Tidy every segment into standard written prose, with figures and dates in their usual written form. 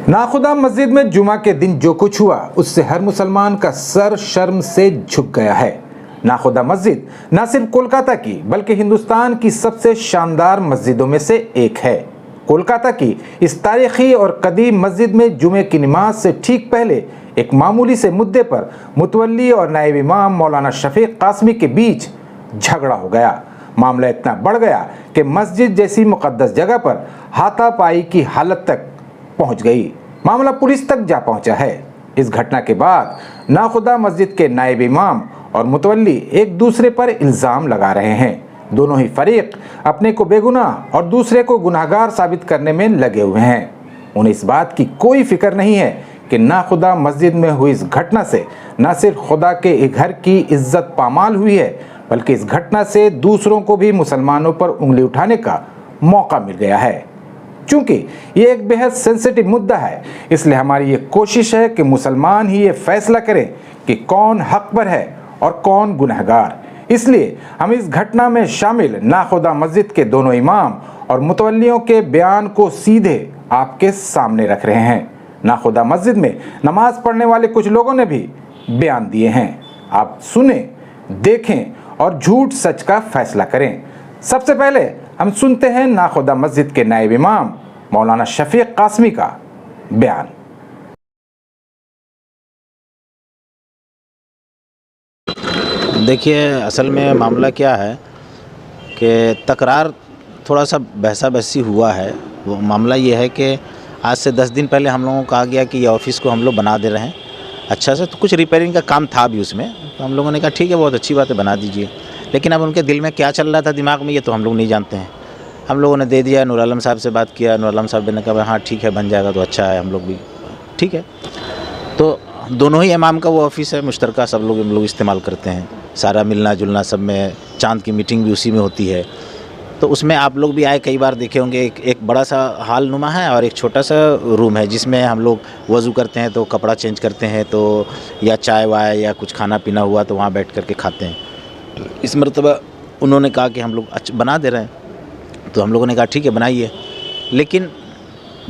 नाखुदा मस्जिद में जुमा के दिन जो कुछ हुआ उससे हर मुसलमान का सर शर्म से झुक गया है। नाखुदा मस्जिद न सिर्फ कोलकाता की बल्कि हिंदुस्तान की सबसे शानदार मस्जिदों में से एक है। कोलकाता की इस तारीखी और कदीम मस्जिद में जुमे की नमाज से ठीक पहले एक मामूली से मुद्दे पर मुतवल्ली और नायब इमाम मौलाना शफीक कासमी के बीच झगड़ा हो गया। मामला इतना बढ़ गया कि मस्जिद जैसी मुकद्दस जगह पर हाथापाई की हालत तक पहुंच गई। मामला पुलिस तक जा पहुंचा है। इस घटना के बाद नाखुदा मस्जिद के नायब इमाम और मुतवल्ली एक दूसरे पर इल्ज़ाम लगा रहे हैं। दोनों ही फरीक अपने को बेगुनाह और दूसरे को गुनाहगार साबित करने में लगे हुए हैं। उन्हें इस बात की कोई फिक्र नहीं है कि नाखुदा मस्जिद में हुई इस घटना से न सिर्फ खुदा के घर की इज्जत पामाल हुई है बल्कि इस घटना से दूसरों को भी मुसलमानों पर उंगली उठाने का मौका मिल गया है। चूंकि ये एक बेहद सेंसिटिव मुद्दा है, इसलिए हमारी ये कोशिश है कि मुसलमान ही ये फैसला करें कि कौन हक पर है और कौन गुनहगार। इसलिए हम इस घटना में शामिल नाखुदा मस्जिद के दोनों इमाम और मुतवल्लियों के बयान को सीधे आपके सामने रख रहे हैं। नाखुदा मस्जिद में नमाज पढ़ने वाले कुछ लोगों ने भी बयान दिए हैं। आप सुने, देखें और झूठ सच का फैसला करें। सबसे पहले हम सुनते हैं नाखुदा मस्जिद के नायब इमाम मौलाना शफीक कासमी का बयान। देखिए, असल में मामला क्या है कि तकरार थोड़ा सा बहसा बहसी हुआ है। वो मामला ये है कि आज से 10 दिन पहले हम लोगों को कहा गया कि ये ऑफ़िस को हम लोग बना दे रहे हैं अच्छा से, तो कुछ रिपेयरिंग का काम था भी उसमें, तो हम लोगों ने कहा ठीक है, बहुत अच्छी बात है, बना दीजिए। लेकिन अब उनके दिल में क्या चल रहा था दिमाग में, ये तो हम लोग नहीं जानते हैं। हम लोगों ने दे दिया, नूर आलम साहब से बात किया, नूर आलम साहब ने कहा हाँ ठीक है, बन जाएगा तो अच्छा है, हम लोग भी ठीक है। तो दोनों ही इमाम का वो ऑफ़िस है मुश्तरका, सब लोग हम लोग इस्तेमाल करते हैं। सारा मिलना जुलना सब में, चाँद की मीटिंग भी उसी में होती है। तो उसमें आप लोग भी आए, कई बार देखे होंगे, एक बड़ा सा हाल नुमा है और एक छोटा सा रूम है जिसमें हम लोग वज़ू करते हैं, तो कपड़ा चेंज करते हैं, तो या चाय वाय या कुछ खाना पीना हुआ तो वहाँ बैठ करके खाते हैं। इस मरतबा उन्होंने कहा कि हम लोग अच्छा बना दे रहे हैं, तो हम लोगों ने कहा ठीक है बनाइए। लेकिन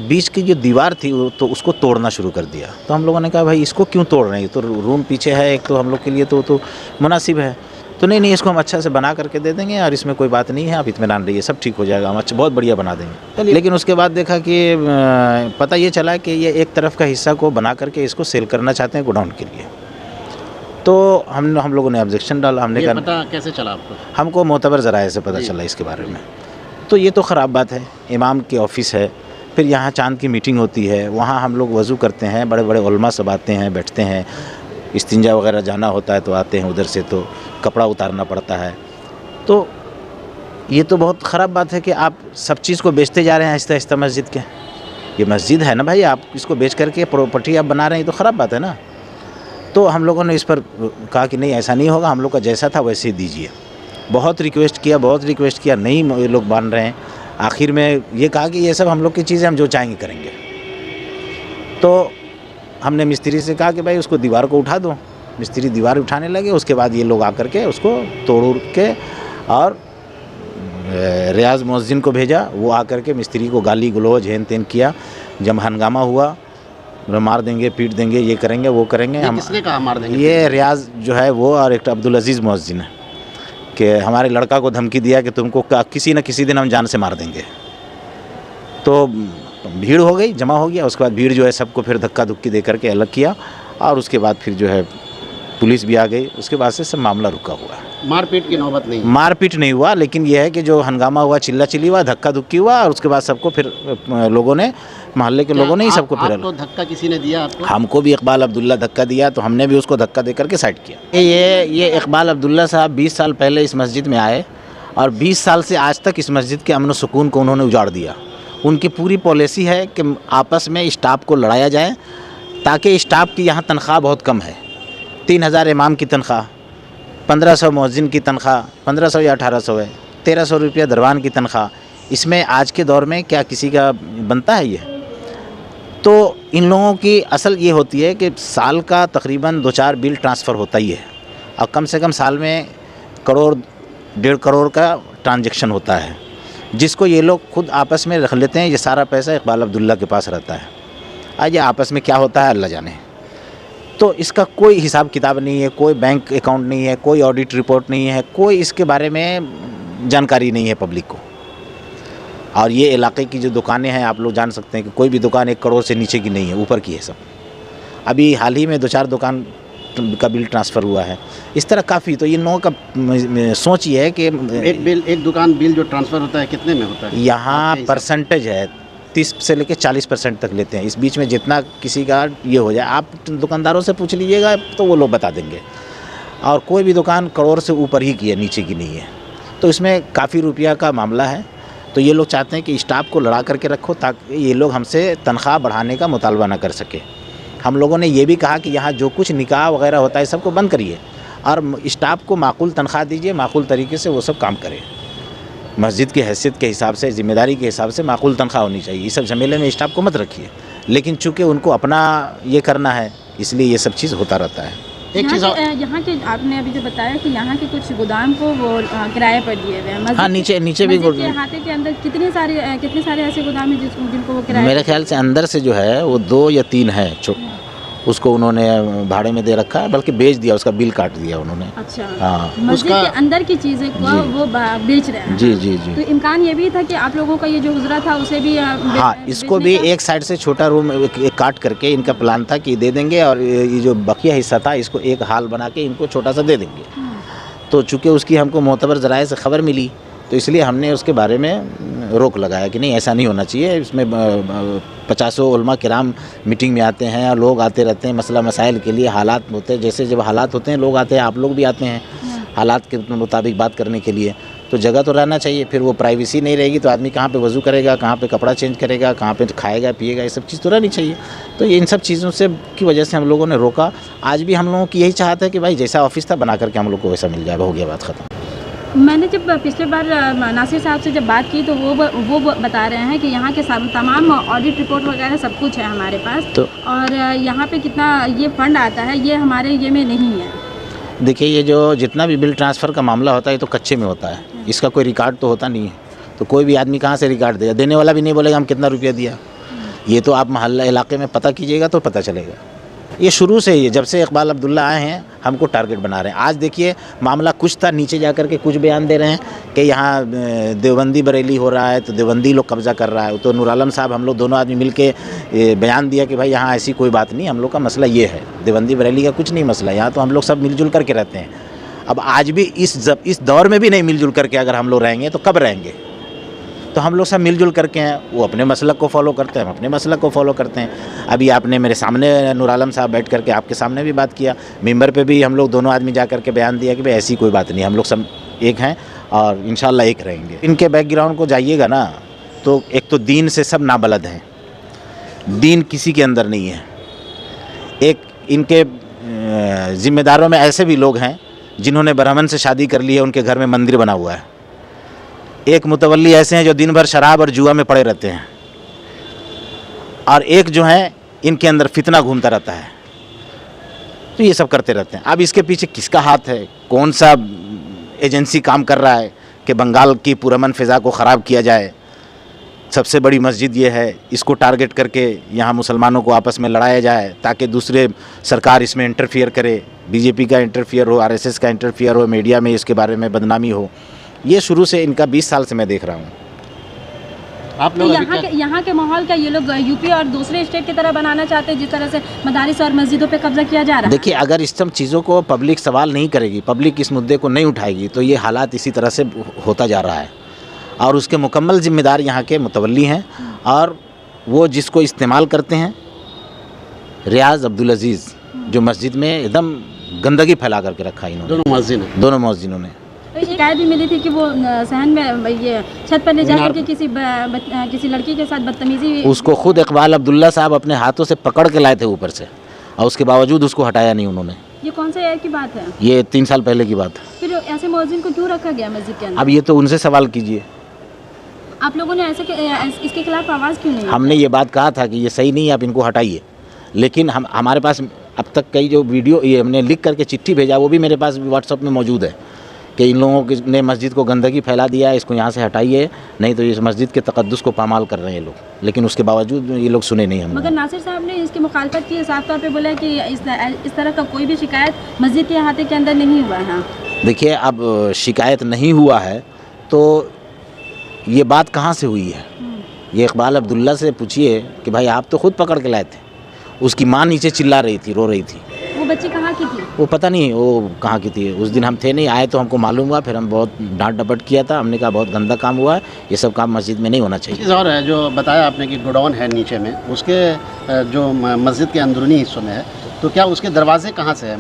बीच की जो दीवार थी तो उसको तोड़ना शुरू कर दिया। तो हम लोगों ने कहा भाई इसको क्यों तोड़ रहे हैं, तो रूम पीछे है एक, तो हम लोग के लिए तो मुनासिब है। तो नहीं इसको हम अच्छा से बना करके दे देंगे और इसमें कोई बात नहीं है, आप इत्मीनान रहिए, सब ठीक हो जाएगा, हम अच्छा बहुत बढ़िया बना देंगे। लेकिन उसके बाद देखा कि पता ये चला कि ये एक तरफ का हिस्सा को बना करके इसको सेल करना चाहते हैं गोडाउन के लिए। तो हम लोगों ने ऑब्जेक्शन डाला। हमने कहा पता कैसे चला आपको? हमको मोतबर ज़राए से पता चला इसके बारे में। तो ये तो ख़राब बात है, इमाम की ऑफ़िस है, फिर यहाँ चाँद की मीटिंग होती है, वहाँ हम लोग वज़ू करते हैं, बड़े बड़े उलमा सब आते हैं, बैठते हैं, इस्तिंजा वगैरह जाना होता है तो आते हैं उधर से, तो कपड़ा उतारना पड़ता है। तो ये तो बहुत ख़राब बात है कि आप सब चीज़ को बेचते जा रहे हैं आहिस्ता आहिस्ता मस्जिद के। ये मस्जिद है ना भाई, आप इसको बेच करके प्रॉपर्टी आप बना रहे हैं, ये तो ख़राब बात है ना। तो हम लोगों ने इस पर कहा कि नहीं ऐसा नहीं होगा, हम लोग का जैसा था वैसे ही दीजिए। बहुत रिक्वेस्ट किया, नहीं ये लोग मान रहे हैं। आखिर में ये कहा कि ये सब हम लोग की चीज़ें, हम जो चाहेंगे करेंगे। तो हमने मिस्त्री से कहा कि भाई उसको दीवार को उठा दो। मिस्त्री दीवार उठाने लगे, उसके बाद ये लोग आकर के उसको तोड़ के और रियाज मुअज्जिन को भेजा। वो आकर के मिस्त्री को गाली गलौज हेन तेन किया। जब हंगामा हुआ, मार देंगे, पीट देंगे, ये करेंगे, वो करेंगे। हम किसने कहा मार देंगे? ये रियाज जो है वो और एक अब्दुल अजीज़ मुअज्जिन है कि हमारे लड़का को धमकी दिया कि तुमको किसी न किसी दिन हम जान से मार देंगे। तो भीड़ हो गई, जमा हो गया। उसके बाद भीड़ जो है सबको फिर धक्का धुक्की दे करके अलग किया और उसके बाद फिर जो है पुलिस भी आ गई। उसके बाद से सब मामला रुका हुआ। मारपीट की नौबत नहीं? मारपीट नहीं हुआ, लेकिन यह है कि जो हंगामा हुआ, चिल्ला चिल्ली हुआ, धक्का धुक्की हुआ और उसके बाद सबको फिर लोगों ने, मोहल्ले के लोगों ने ही सबको फिर आपको धक्का किसी ने दिया? आपको? हमको भी इकबाल अब्दुल्ला धक्का दिया, तो हमने भी उसको धक्का दे करके साइड किया। ये इकबाल अब्दुल्ला साहब 20 साल पहले इस मस्जिद में आए और 20 साल से आज तक इस मस्जिद के अमन सुकून को उन्होंने उजाड़ दिया। उनकी पूरी पॉलिसी है कि आपस में स्टाफ को लड़ाया जाए, ताकि स्टाफ की यहाँ तनख्वाह बहुत कम है। 3000 इमाम की तनख्वाह, 1500 मुअज्जिन की तनख्वाह, 1500 या 1800 है, 1300 रुपया दरबान की तनख्वाह। इसमें आज के दौर में क्या किसी का बनता है ये? तो इन लोगों की असल ये होती है कि साल का तकरीबन 2-4 बिल ट्रांसफ़र होता ही है और कम से कम साल में करोड़ 1.5 करोड़ का ट्रांजैक्शन होता है, जिसको ये लोग खुद आपस में रख लेते हैं। ये सारा पैसा इकबाल अब्दुल्ला के पास रहता है। आज ये आपस में क्या होता है अल्लाह जाने। तो इसका कोई हिसाब किताब नहीं है, कोई बैंक अकाउंट नहीं है, कोई ऑडिट रिपोर्ट नहीं है, कोई इसके बारे में जानकारी नहीं है पब्लिक को। और ये इलाके की जो दुकानें हैं आप लोग जान सकते हैं कि कोई भी दुकान 1 करोड़ से नीचे की नहीं है, ऊपर की है सब। अभी हाल ही में 2-4 दुकान का बिल ट्रांसफ़र हुआ है। इस तरह काफ़ी, तो इन लोगों का सोच ये है कि एक दुकान बिल जो ट्रांसफ़र होता है कितने में होता है? यहाँ परसेंटेज है 30 से लेकर 40% तक लेते हैं। इस बीच में जितना किसी का ये हो जाए, आप दुकानदारों से पूछ लीजिएगा तो वो लोग बता देंगे। और कोई भी दुकान करोड़ से ऊपर ही की है, नीचे की नहीं है। तो इसमें काफ़ी रुपया का मामला है। तो ये लोग चाहते हैं कि स्टाफ को लड़ा करके रखो ताकि ये लोग हमसे तनख्वाह बढ़ाने का मुतालबा ना कर सके। हम लोगों ने ये भी कहा कि यहाँ जो कुछ निकाह वगैरह होता है सबको बंद करिए और स्टाफ को माकूल तनख्वाह दीजिए, माकूल तरीके से वो सब काम करे। मस्जिद की हैसियत के हिसाब से, जिम्मेदारी के हिसाब से माकूल तनख्वाह होनी चाहिए। ये सब झमेले में स्टाफ को मत रखिए। लेकिन चूँकि उनको अपना ये करना है इसलिए ये सब चीज़ होता रहता है। एक चीज़ यहाँ के आपने अभी जो बताया कि यहाँ के कुछ गोदाम को वो किराए पर दिए हुए हैं। हाँ, नीचे भी अहाते के अंदर कितने सारे ऐसे गोदाम हैं जिनको वो किराए? मेरे ख्याल से अंदर से जो है वो 2 या 3 है, उसको उन्होंने भाड़े में दे रखा है, बल्कि बेच दिया, उसका बिल काट दिया उन्होंने। अच्छा, हाँ, मस्जिद के अंदर की चीज़ें को वो बेच रहे हैं। जी जी जी। तो इम्कान ये भी था कि आप लोगों का ये जो गुजरा था उसे भी हाँ, इसको भी एक साइड से छोटा रूम काट करके इनका प्लान था कि दे देंगे और ये जो बकिया हिस्सा था इसको एक हाल बना के इनको छोटा सा दे देंगे। तो चूँकि उसकी हमको मोतबर ज़राए से खबर मिली तो इसलिए हमने उसके बारे में रोक लगाया कि नहीं, ऐसा नहीं होना चाहिए। इसमें 50 उलमा किराम मीटिंग में आते हैं और लोग आते रहते हैं मसला मसाइल के लिए। हालात होते हैं, जैसे जब हालात होते हैं लोग आते हैं, आप लोग भी आते हैं हालात के मुताबिक बात करने के लिए। तो जगह तो रहना चाहिए। फिर वो प्राइवेसी नहीं रहेगी तो आदमी कहाँ पे वज़ू करेगा, कहाँ पे कपड़ा चेंज करेगा, कहाँ पे खाएगा पिएगा, ये सब चीज़ तो रहनी चाहिए। तो ये इन सब चीज़ों से की वजह से हम लोगों ने रोका। आज भी हम लोगों की यही चाहत है कि भाई जैसा ऑफिस था बना करके हम लोग को वैसा मिल जाए, हो गया बात ख़त्म। मैंने जब पिछले बार नासिर साहब से जब बात की तो वो बता रहे हैं कि यहाँ के तमाम ऑडिट रिपोर्ट वगैरह सब कुछ है हमारे पास, तो और यहाँ पे कितना ये फंड आता है ये हमारे ये में नहीं है। देखिए, ये जो जितना भी बिल ट्रांसफ़र का मामला होता है ये तो कच्चे में होता है, इसका कोई रिकॉर्ड तो होता नहीं है। तो कोई भी आदमी कहाँ से रिकॉर्ड देगा? देने वाला भी नहीं बोलेगा हम कितना रुपया दिया। ये तो आप मोहल्ला इलाके में पता कीजिएगा तो पता चलेगा। ये शुरू से ही, जब से इकबाल अब्दुल्ला आए हैं हमको टारगेट बना रहे हैं। आज देखिए मामला कुछ था, नीचे जा कर के कुछ बयान दे रहे हैं कि यहाँ देवबंदी बरेली हो रहा है तो देवबंदी लोग कब्ज़ा कर रहा है। तो नूर आलम साहब हम लोग दोनों आदमी मिल के बयान दिया कि भाई यहाँ ऐसी कोई बात नहीं, हम लोग का मसला ये है, देवबंदी बरेली का कुछ नहीं मसला, यहाँ तो हम लोग सब मिलजुल करके रहते हैं। अब आज भी इस दौर में भी नहीं मिलजुल करके अगर हम लोग रहेंगे तो कब रहेंगे? तो हम लोग सब मिलजुल करके हैं, वो अपने मसलक को फॉलो करते हैं, हम अपने मसलक को फॉलो करते हैं। अभी आपने मेरे सामने नूर आलम साहब बैठ करके आपके सामने भी बात किया, मेंबर पे भी हम लोग दोनों आदमी जा करके बयान दिया कि भाई ऐसी कोई बात नहीं, हम लोग सब एक हैं और इंशाल्लाह एक रहेंगे। इनके बैकग्राउंड को जाइएगा ना तो एक तो दीन से सब नाबलद हैं, दीन किसी के अंदर नहीं है। एक इनके ज़िम्मेदारों में ऐसे भी लोग हैं जिन्होंने ब्राह्मण से शादी कर ली है, उनके घर में मंदिर बना हुआ है। एक मुतवल्ली ऐसे हैं जो दिन भर शराब और जुआ में पड़े रहते हैं, और एक जो है इनके अंदर फितना घूमता रहता है। तो ये सब करते रहते हैं। अब इसके पीछे किसका हाथ है, कौन सा एजेंसी काम कर रहा है कि बंगाल की पुरअमन फ़िज़ा को ख़राब किया जाए? सबसे बड़ी मस्जिद ये है, इसको टारगेट करके यहाँ मुसलमानों को आपस में लड़ाया जाए ताकि दूसरे सरकार इसमें इंटरफियर करे, बीजेपी का इंटरफियर हो, आरएसएस का इंटरफियर हो, मीडिया में इसके बारे में बदनामी हो। ये शुरू से इनका 20 साल से मैं देख रहा हूँ। आप लोग यहाँ के माहौल का ये लोग यूपी और दूसरे स्टेट की तरह बनाना चाहते हैं जिस तरह से मदारिस और मस्जिदों पे कब्जा किया जा रहा है। देखिए, अगर इस सब चीज़ों को पब्लिक सवाल नहीं करेगी, पब्लिक इस मुद्दे को नहीं उठाएगी तो ये हालात इसी तरह से होता जा रहा है। और उसके मुकम्मल जिम्मेदार यहाँ के मुतवल्ली हैं, और वो जिसको इस्तेमाल करते हैं रियाज अब्दुल अजीज़, जो मस्जिद में एकदम गंदगी फैला करके रखा इन्होंने। दोनों मस्जिदों ने शिकायत भी मिली थी कि वो सहन में ये छत पर ले जाकर के किसी लड़की के साथ बदतमीजी, उसको खुद इकबाल अब्दुल्ला साहब अपने हाथों से पकड़ के लाए थे ऊपर से, और उसके बावजूद उसको हटाया नहीं उन्होंने। ये कौन से ईयर की बात है? ये 3 साल पहले की बात है। फिर ऐसे मौज़िन को क्यों रखा गया मस्जिद के अंदर? अब ये तो उनसे सवाल कीजिए। आप लोगों ने इसके खिलाफ आवाज़ क्यों नहीं? हमने ये बात कहा था कि ये सही नहीं है, आप इनको हटाइए। लेकिन हमारे पास अब तक कई जो वीडियो ये हमने लिख करके चिट्ठी भेजा, वो भी मेरे पास व्हाट्सएप में मौजूद है कि इन लोगों ने मस्जिद को गंदगी फैला दिया है, इसको यहाँ से हटाइए, नहीं तो इस मस्जिद के तकद्दुस को पामाल कर रहे हैं ये लोग। लेकिन उसके बावजूद ये लोग सुने नहीं हम। मगर नासिर साहब ने इसकी मुखालफत की, साफ तौर पे बोला कि इस तरह का कोई भी शिकायत मस्जिद के अहाते के अंदर नहीं हुआ है। देखिए, अब शिकायत नहीं हुआ है तो ये बात कहाँ से हुई है? ये इकबाल अब्दुल्ला से पूछिए कि भाई आप तो खुद पकड़ के लाए थे। उसकी माँ नीचे चिल्ला रही थी, रो रही थी। वो बच्ची कहाँ की थी? वो पता नहीं वो कहाँ की थी। उस दिन हम थे नहीं, आए तो हमको मालूम हुआ, फिर हम बहुत डांट डपट किया था। हमने कहा बहुत गंदा काम हुआ है, ये सब काम मस्जिद में नहीं होना चाहिए। चीज़ और है जो बताया आपने कि गोडाउन है नीचे में, उसके जो मस्जिद के अंदरूनी हिस्सों में है, तो क्या उसके दरवाजे कहाँ से है?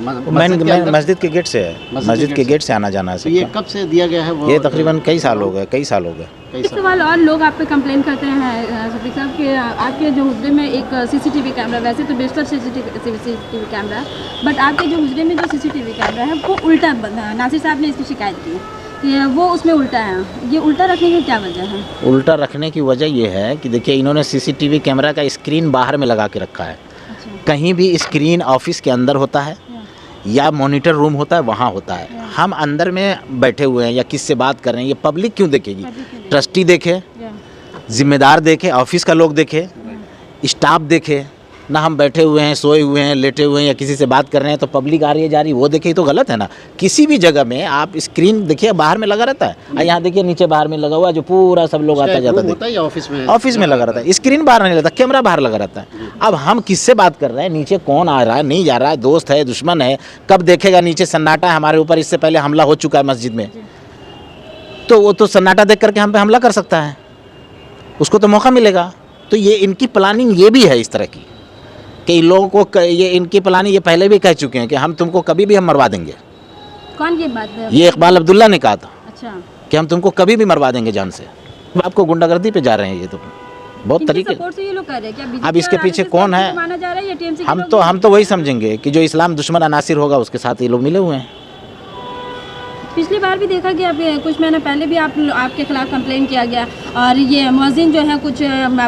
मस्जिद के गेट से है, मस्जिद के गेट से आना जाना है। तो ये कब से दिया गया है? वो ये तकरीबन कई साल हो गए। इस सवाल और लोग आप पे कंप्लेन करते हैं शफीक साहब कि आपके जो हुजरे में एक सीसीटीवी कैमरा, वैसे तो बेशतर सीसीटीवी कैमरा, बट आपके जो हुजरे में जो सीसीटीवी कैमरा है वो उल्टा नासिर साहब ने इसकी शिकायत की कि वो उसमें उल्टा है। ये उल्टा रखने की क्या वजह है? उल्टा रखने की वजह ये है कि देखिए, इन्होंने सीसीटीवी कैमरा का स्क्रीन बाहर में लगा के रखा है। कहीं भी स्क्रीन ऑफिस के अंदर होता है या मॉनिटर रूम होता है, वहाँ होता है। हम अंदर में बैठे हुए हैं या किससे बात कर रहे हैं, ये पब्लिक क्यों देखेगी? ट्रस्टी देखे, जिम्मेदार देखे, ऑफिस का लोग देखे, स्टाफ देखे ना। हम बैठे हुए हैं, सोए हुए हैं, लेटे हुए हैं या किसी से बात कर रहे हैं तो पब्लिक आ रही है जा रही है, वो देखे तो गलत है ना। किसी भी जगह में आप स्क्रीन देखिए, बाहर में लगा रहता है। यहाँ देखिए नीचे बाहर में लगा हुआ है, जो पूरा सब लोग आता जाता है। ऑफिस में लगा रहता है, स्क्रीन बाहर नहीं रहता, कैमरा बाहर लगा रहता है। अब हम किससे बात कर रहे हैं, नीचे कौन आ रहा है, नहीं जा रहा है, दोस्त है, दुश्मन है, कब देखेगा नीचे सन्नाटा है हमारे ऊपर। इससे पहले हमला हो चुका है मस्जिद में, तो वो तो सन्नाटा देख करके हम पे हमला कर सकता है, उसको तो मौका मिलेगा। तो ये इनकी प्लानिंग ये भी है इस तरह की कि लोगों को ये इनकी प्लानिंग ये पहले भी कह चुके हैं कि हम तुमको कभी भी हम मरवा देंगे। कौन ये बात है? ये इकबाल अब्दुल्ला ने कहा था। अच्छा। कि हम तुमको कभी भी मरवा देंगे जान से। आपको गुंडागर्दी पे जा रहे हैं ये तो बहुत तरीके से ये लोग कर रहे हैं। अब इसके पीछे कौन है? हम तो वही समझेंगे कि जो इस्लाम दुश्मन अनासिर होगा उसके साथ ये लोग मिले हुए हैं। पिछली बार भी देखा गया, कुछ महीने पहले भी आपके खिलाफ कंप्लेन किया गया और ये मुअज्जिन जो है कुछ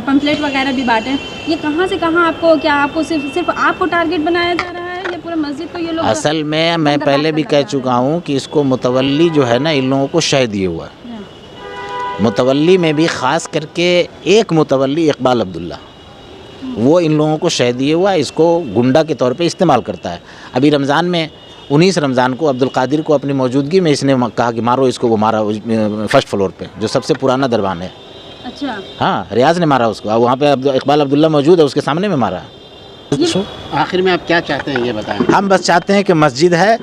पम्फलेट वगैरह भी बांटे। ये कहाँ से कहाँ आपको, क्या आपको सिर्फ आपको टारगेट बनाया जा रहा है या पूरा मस्जिद को ये लोग? असल में मैं पहले भी कह चुका हूँ कि इसको मुतवल्ली जो है ना, इन लोगों को शह दिए हुआ है। मुतवल्ली में भी ख़ास करके एक मुतवल्ली इकबाल अब्दुल्ला, वो इन लोगों को शह दिए हुआ है, इसको गुंडा के तौर पे इस्तेमाल करता है। अभी रमज़ान में 19 रमज़ान को अब्दुल कादिर को अपनी मौजूदगी में इसने कहा कि मारो इसको। वो मारा फर्स्ट फ्लोर पे, जो सबसे पुराना दरबान है। अच्छा। हाँ, रियाज ने मारा उसको। वहाँ पे इकबाल अब्दुल्ला मौजूद है, उसके सामने में मारा। आखिर में आप क्या चाहते हैं ये बताएं? हम बस चाहते हैं कि मस्जिद है,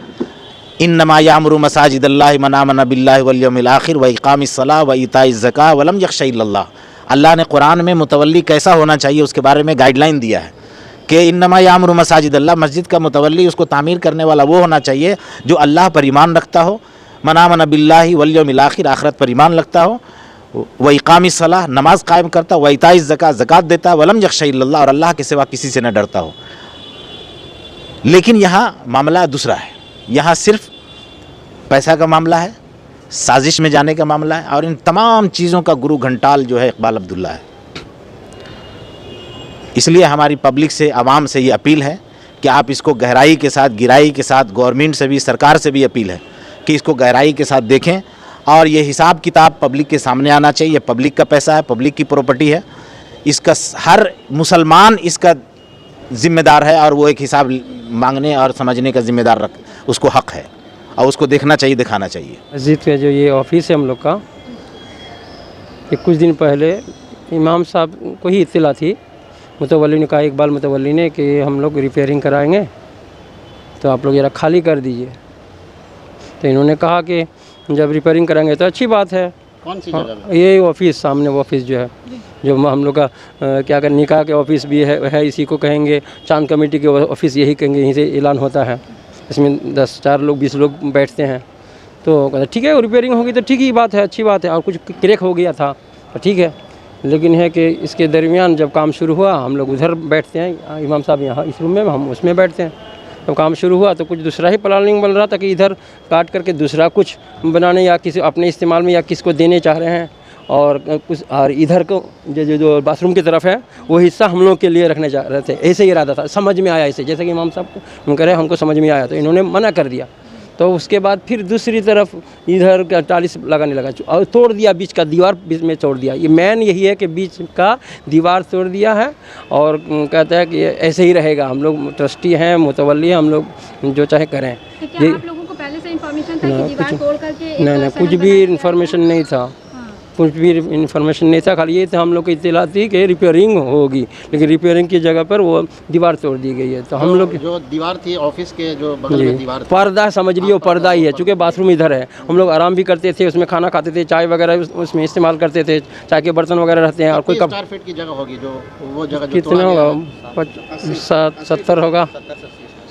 इन्नमा यामुरु मसाजिदल्लाहि मन आमन बिल्लाहि वल यौमिल आखिर व इक़ामिस सलाह व इताइज़ ज़काह व लम यख़्शा इल्लल्लाह। अल्लाह ने कुरान में मुतवल्ली कैसा होना चाहिए उसके बारे में गाइडलाइन दिया है कि इन्नमा यामुरु मसाजिदल्लाह, मस्जिद का मुतवल्ली, उसको तामीर करने वाला वो होना चाहिए जो अल्लाह पर ईमान रखता हो, मन आमन बिल्लाहि वल यौमिल आखिर, आखिरत पर ईमान रखता हो, व इक़ामिस सलाह, नमाज कायम करता, व इताइज़ ज़काह, ज़कात देता, व लम यख़्शा इल्लल्लाह, और अल्लाह के सिवा किसी से न डरता हो। लेकिन यहाँ मामला दूसरा है, यहाँ सिर्फ पैसा का मामला है, साजिश में जाने का मामला है, और इन तमाम चीज़ों का गुरु घंटाल जो है इकबाल अब्दुल्ला है। इसलिए हमारी पब्लिक से, आवाम से ये अपील है कि आप इसको गहराई के साथ, गिराई के साथ, गवर्नमेंट से भी, सरकार से भी अपील है कि इसको गहराई के साथ देखें और ये हिसाब किताब पब्लिक के सामने आना चाहिए। पब्लिक का पैसा है, पब्लिक की प्रॉपर्टी है, इसका हर मुसलमान इसका ज़िम्मेदार है और वो एक हिसाब मांगने और समझने का ज़िम्मेदार उसको हक़ है और उसको देखना चाहिए, दिखाना चाहिए। मस्जिद का जो ये ऑफिस है हम लोग का, ये कुछ दिन पहले इमाम साहब को ही इत्तला थी, मुतवल्ली ने कहा, इकबाल मुतवल्ली ने, कि हम लोग रिपेयरिंग कराएंगे तो आप लोग ज़रा खाली कर दीजिए। तो इन्होंने कहा कि जब रिपेयरिंग कराएंगे तो अच्छी बात है। कौन सी जगह? ये ऑफिस सामने, वो ऑफिस जो है, जो हम लोग का क्या कर निकाह के ऑफिस भी है, इसी को कहेंगे, चांद कमेटी के ऑफिस यही कहेंगे, यहीं से ऐलान होता है। इसमें 10, 4 लोग 20 लोग बैठते हैं। तो कहते ठीक है, रिपेयरिंग होगी तो ठीक ही बात है, अच्छी बात है। और कुछ क्रैक हो गया था तो ठीक है, लेकिन है कि इसके दरमियान जब काम शुरू हुआ, हम लोग उधर बैठते हैं, इमाम साहब यहाँ इस रूम में, हम उसमें बैठते हैं। जब काम शुरू हुआ तो कुछ दूसरा ही प्लानिंग बन रहा था कि इधर काट करके दूसरा कुछ बनाने या किसी अपने इस्तेमाल में या किसको देने चाह रहे हैं, और कुछ और इधर को जो बाथरूम की तरफ है वो हिस्सा हम लोग के लिए रखने जा रहे थे। ऐसे ही इरादा था, समझ में आया ऐसे, जैसे कि इमाम साहब को हम कह रहे हैं, हमको समझ में आया तो इन्होंने मना कर दिया। तो उसके बाद फिर दूसरी तरफ इधर का टालिस लगाने लगा और तोड़ दिया, बीच का दीवार बीच में तोड़ दिया। ये मेन यही है कि बीच का दीवार तोड़ दिया है और कहता है कि ये ऐसे ही रहेगा। हम लोग ट्रस्टी हैं, मुतवल्ली हैं, हम लोग जो चाहे करें। तो क्या आप लोगों को पहले से इन्फॉर्मेशन था कि दीवार तोड़ करके नहीं, कुछ भी इन्फॉर्मेशन नहीं था, कुछ भी इन्फॉर्मेशन नहीं था। खाली ये था हम लोग को इत्तला थी कि रिपेयरिंग होगी, लेकिन रिपेयरिंग की जगह पर वो दीवार तोड़ दी गई है। तो हम लोग जो दीवार थी ऑफिस के जो बगल में दीवार थी, पर्दा समझ लियो, पर्दा ही है, चूँकि बाथरूम इधर है। हम लोग आराम भी करते थे, उसमें खाना खाते थे, चाय वगैरह उसमें इस्तेमाल करते थे, चाय के बर्तन वगैरह रहते हैं। और कोई कब स्क्वायर फीट की जगह होगी जो वो जगह कितना होगा, 70 होगा,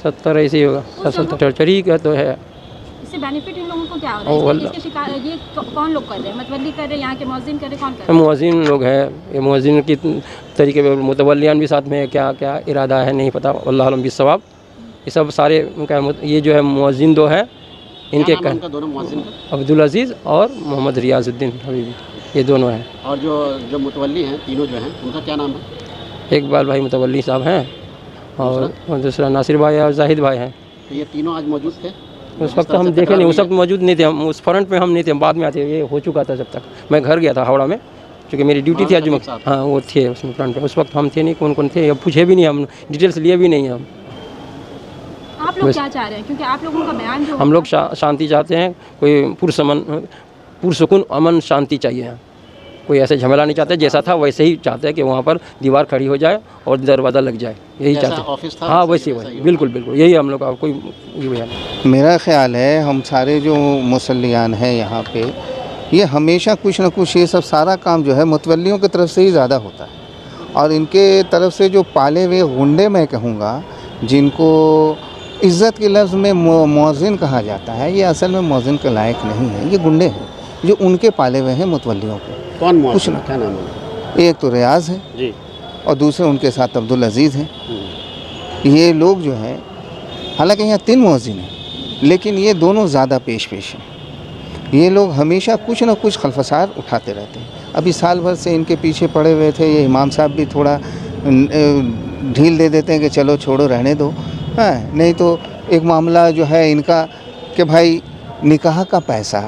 70 ऐसे ही होगा, 70 ठीक है। तो है इससे बेनिफिट इन लोगों को क्या हो रहा है? इसके शिकार ये कौन लोग कर रहे हैं? मतवल्ली कर रहे हैं, यहाँ के मुअज्जिन कर रहे हैं, कौन कर रहे हैं? मुअज्जिन लोग हैं। ये मुअज्जिन की तरीके पे मुतवल्लियान भी साथ में क्या क्या इरादा है नहीं पता, अल्लाह अलम बिस्सवाब। ये सब सारे ये जो है मुअज्जिन दो है, इनके दोनों मुअज्जिन अब्दुल अजीज़ और मोहम्मद रियाजुद्दीन हबीबी, ये दोनों हैं। और जो मुतवल्ली हैं तीनों जो हैं उनका क्या नाम है? इकबाल भाई मुतवल्ली साहब हैं और दूसरा नासिर भाई और जाहिद भाई हैं। तो ये तीनों आज मौजूद थे? उस वक्त हम देखे नहीं, उस वक्त मौजूद नहीं थे हम, उस फ्रंट में हम नहीं थे, हम बाद में आते। ये हो चुका था जब तक मैं घर गया था हावड़ा में, क्योंकि मेरी ड्यूटी थी आज। हाँ, वो थे उसमें फ्रंट पे, उस वक्त हम थे नहीं। कौन कौन थे अब पूछे भी नहीं, हम डिटेल्स लिए भी नहीं हम। आप लोग क्या चाह रहे हैं? क्योंकि आप लोगों का बयान जो हम लोग शांति चाहते हैं, कोई पुरसुकून अमन शांति चाहिए। कोई ऐसे झमेला नहीं चाहते, जैसा था वैसे ही चाहते हैं कि वहाँ पर दीवार खड़ी हो जाए और दरवाज़ा लग जाए, यही चाहते हैं। ऑफिस था हाँ वैसे वही, बिल्कुल बिल्कुल यही हम लोग का कोई ये बयान। मेरा ख्याल है हम सारे जो मुसल्लियान हैं यहाँ पे, ये हमेशा कुछ न कुछ ये सब सारा काम जो है मुतवल्लियों की तरफ से ही ज़्यादा होता है। और इनके तरफ से जो पाले हुए गुंडे मैं कहूँगा, जिनको इज़्ज़त के लफ्ज़ में मुअज्जिन कहा जाता है, ये असल में मुअज्जिन के लायक नहीं है। ये गुंडे हैं जो उनके पाले हुए हैं मुतवल्लियों को। कौन मुअज्जिन, क्या नाम है? एक तो रियाज है जी, और दूसरे उनके साथ अब्दुल अजीज़ हैं। ये लोग जो हैं, हालांकि यहाँ 3 मुअज्जिन हैं, लेकिन ये दोनों ज़्यादा पेश हैं। ये लोग हमेशा कुछ न कुछ खलफसार उठाते रहते हैं। अभी साल भर से इनके पीछे पड़े हुए थे। ये इमाम साहब भी थोड़ा ढील दे देते हैं कि चलो छोड़ो, रहने दो। हाँ, नहीं तो एक मामला जो है इनका कि भाई निकाह का पैसा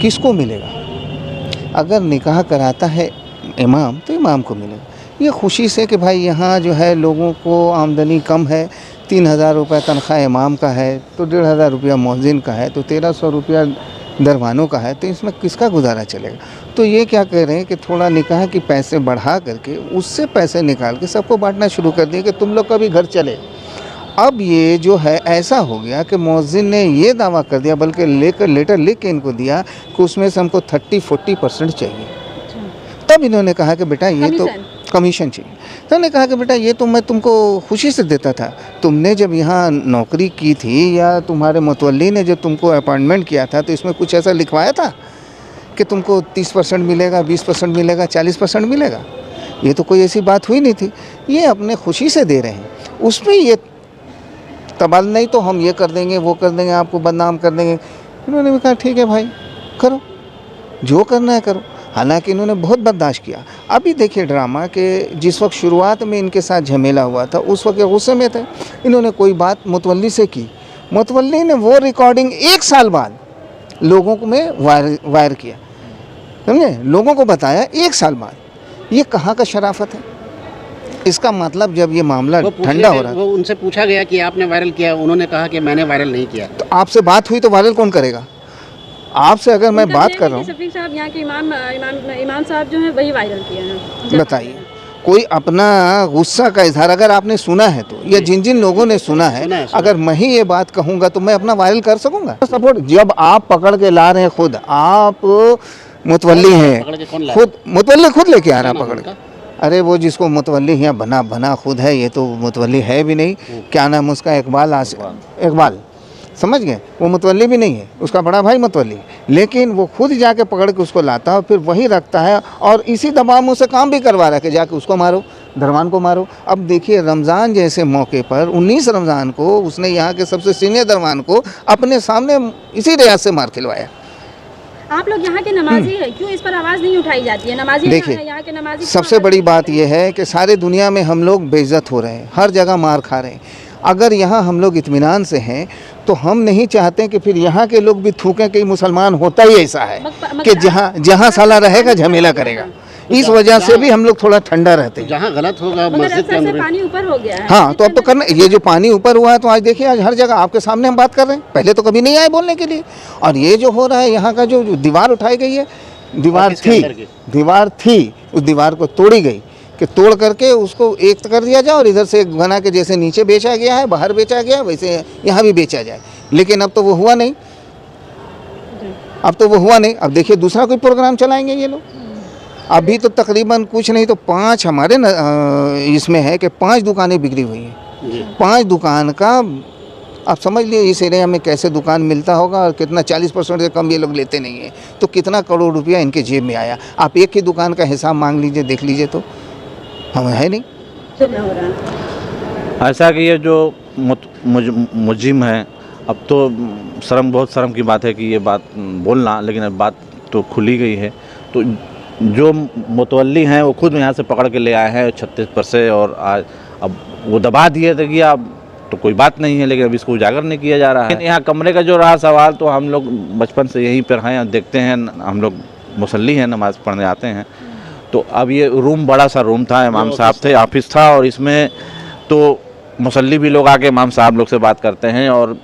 किसको मिलेगा? अगर निकाह कराता है इमाम तो इमाम को मिलेगा। ये खुशी से कि भाई यहाँ जो है लोगों को आमदनी कम है, 3000 रुपये तनख्वाह इमाम का है, तो 1500 रुपया मुअज्जिन का है, तो 1300 रुपया दरवानों का है, तो इसमें किसका गुजारा चलेगा? तो ये क्या कह रहे हैं कि थोड़ा निकाह के पैसे बढ़ा करके उससे पैसे निकाल के सबको बांटना शुरू कर दिए कि तुम लोग का भी घर चले। अब ये जो है ऐसा हो गया कि मुअज्जिन ने ये दावा कर दिया, बल्कि लेटर लिख के इनको दिया कि उसमें से हमको 30-40% चाहिए। तब इन्होंने कहा कि बेटा ये तो कमीशन चाहिए। तो उन्होंने कहा कि बेटा ये तो मैं तुमको खुशी से देता था, तुमने जब यहाँ नौकरी की थी या तुम्हारे मुतवल्ली ने जब तुमको अपॉइंटमेंट किया था, तो इसमें कुछ ऐसा लिखवाया था कि तुमको 30% मिलेगा, 20% मिलेगा, 40% मिलेगा? ये तो कोई ऐसी बात हुई नहीं थी। ये अपने खुशी से दे रहे हैं, उसमें ये तबाल नहीं तो हम ये कर देंगे, वो कर देंगे, आपको बदनाम कर देंगे। इन्होंने भी कहा ठीक है भाई, करो जो करना है करो। हालांकि इन्होंने बहुत बर्दाश्त किया। अभी देखिए ड्रामा कि जिस वक्त शुरुआत में इनके साथ झमेला हुआ था, उस वक्त गुस्से में थे। इन्होंने कोई बात मुतवल्ली से की, मुतवल्ली ने वो रिकॉर्डिंग 1 साल बाद लोगों को में वायर किया, समझे, लोगों को बताया 1 साल बाद। ये कहाँ का शराफत है? इसका मतलब जब ये मामला ठंडा हो रहा है, वो उनसे पूछा गया कि आपने वायरल किया, उन्होंने कहा कि मैंने वायरल नहीं किया। तो आपसे बात हुई तो वायरल कौन करेगा? आपसे अगर मैं बात कर रहा हूँ, शफीक साहब यहाँ के इमाम साहब जो हैं वही वायरल किए हैं। बताइए, कोई अपना गुस्सा का इजहार अगर आपने सुना है तो, या जिन जिन लोगों ने सुना है, अगर मैं ही ये बात कहूँगा तो मैं अपना वायरल कर सकूँगा? सपोर्ट जब आप पकड़ के ला रहे हैं, खुद आप मुतवल्ली हैं, खुद मुतवल्ली खुद लेके आ रहा है पकड़ के। अरे वो जिसको मुतवल्ली यहाँ बना खुद है, ये तो मुतवल्ली है भी नहीं। क्या नाम उसका? इकबाल, समझ गए? वो मुतवल्ली भी नहीं है, उसका बड़ा भाई मुतवल्ली, लेकिन वो खुद जाके पकड़ के उसको लाता है, फिर वही रखता है और इसी दबाव में उसे काम भी करवा रहा है कि जाके उसको मारो, दरवान को मारो। अब देखिए रमज़ान जैसे मौके पर 19 रमज़ान को उसने यहाँ के सबसे सीनियर दरवान को अपने सामने इसी रियाज से मार खिलवाया। आप लोग यहाँ के नमाजी हैं, क्यों इस पर आवाज़ नहीं उठाई जाती है? नमाजी देखिए, यहाँ के नमाजी सबसे बड़ी बात यह है कि सारी दुनिया में हम लोग बेइज्जत हो रहे हैं, हर जगह मार खा रहे हैं। अगर यहाँ हम लोग इत्मीनान से हैं तो हम नहीं चाहते कि फिर यहाँ के लोग भी थूकें कि मुसलमान होता ही ऐसा है कि जहाँ साला रहेगा झमेला करेगा। इस वजह से भी हम लोग थोड़ा ठंडा रहते हैं। जहाँ गलत होगा मगर मस्जिद के अक्सर से अंदर पानी ऊपर हो गया है। हाँ, तो अब तो करना, ये जो पानी ऊपर हुआ है तो आज देखिए, आज हर जगह आपके सामने हम बात कर रहे हैं, पहले तो कभी नहीं आए बोलने के लिए। और ये जो हो रहा है, यहाँ का जो दीवार उठाई गई है, दीवार थी उस दीवार को तोड़ी गई कि तोड़ करके उसको एक कर दिया जाए और इधर से बना के जैसे नीचे बेचा गया है, बाहर बेचा गया है, वैसे यहाँ भी बेचा जाए। लेकिन अब तो वो हुआ नहीं, अब देखिए दूसरा कोई प्रोग्राम चलाएंगे ये लोग। अभी तो तकरीबन कुछ नहीं तो 5 हमारे इसमें है कि 5 दुकानें बिगड़ी हुई हैं। 5 दुकान का आप समझ लिए इस एरिया में कैसे दुकान मिलता होगा और कितना 40% से कम ये लोग लेते नहीं हैं, तो कितना करोड़ रुपया इनके जेब में आया। आप एक ही दुकान का हिसाब मांग लीजिए, देख लीजिए, तो हम है नहीं। ऐसा कि ये जो मुजिम है, अब तो बहुत शर्म की बात है कि ये बात बोलना, लेकिन अब बात तो खुली गई है। तो जो मुतवल्ली हैं वो खुद यहाँ से पकड़ के ले आए हैं 36 पर से, और आज अब वो दबा दिए थे कि अब तो कोई बात नहीं है, लेकिन अब इसको उजागर नहीं किया जा रहा है। यहाँ कमरे का जो रहा सवाल, तो हम लोग बचपन से यहीं पर हैं, देखते हैं, हम लोग मुसल्ली हैं, नमाज़ पढ़ने आते हैं। तो अब ये रूम बड़ा सा रूम था, इमाम साहब थे, ऑफिस था, और इसमें तो मुसल्ली भी लोग आके इमाम साहब लोग से बात करते हैं, और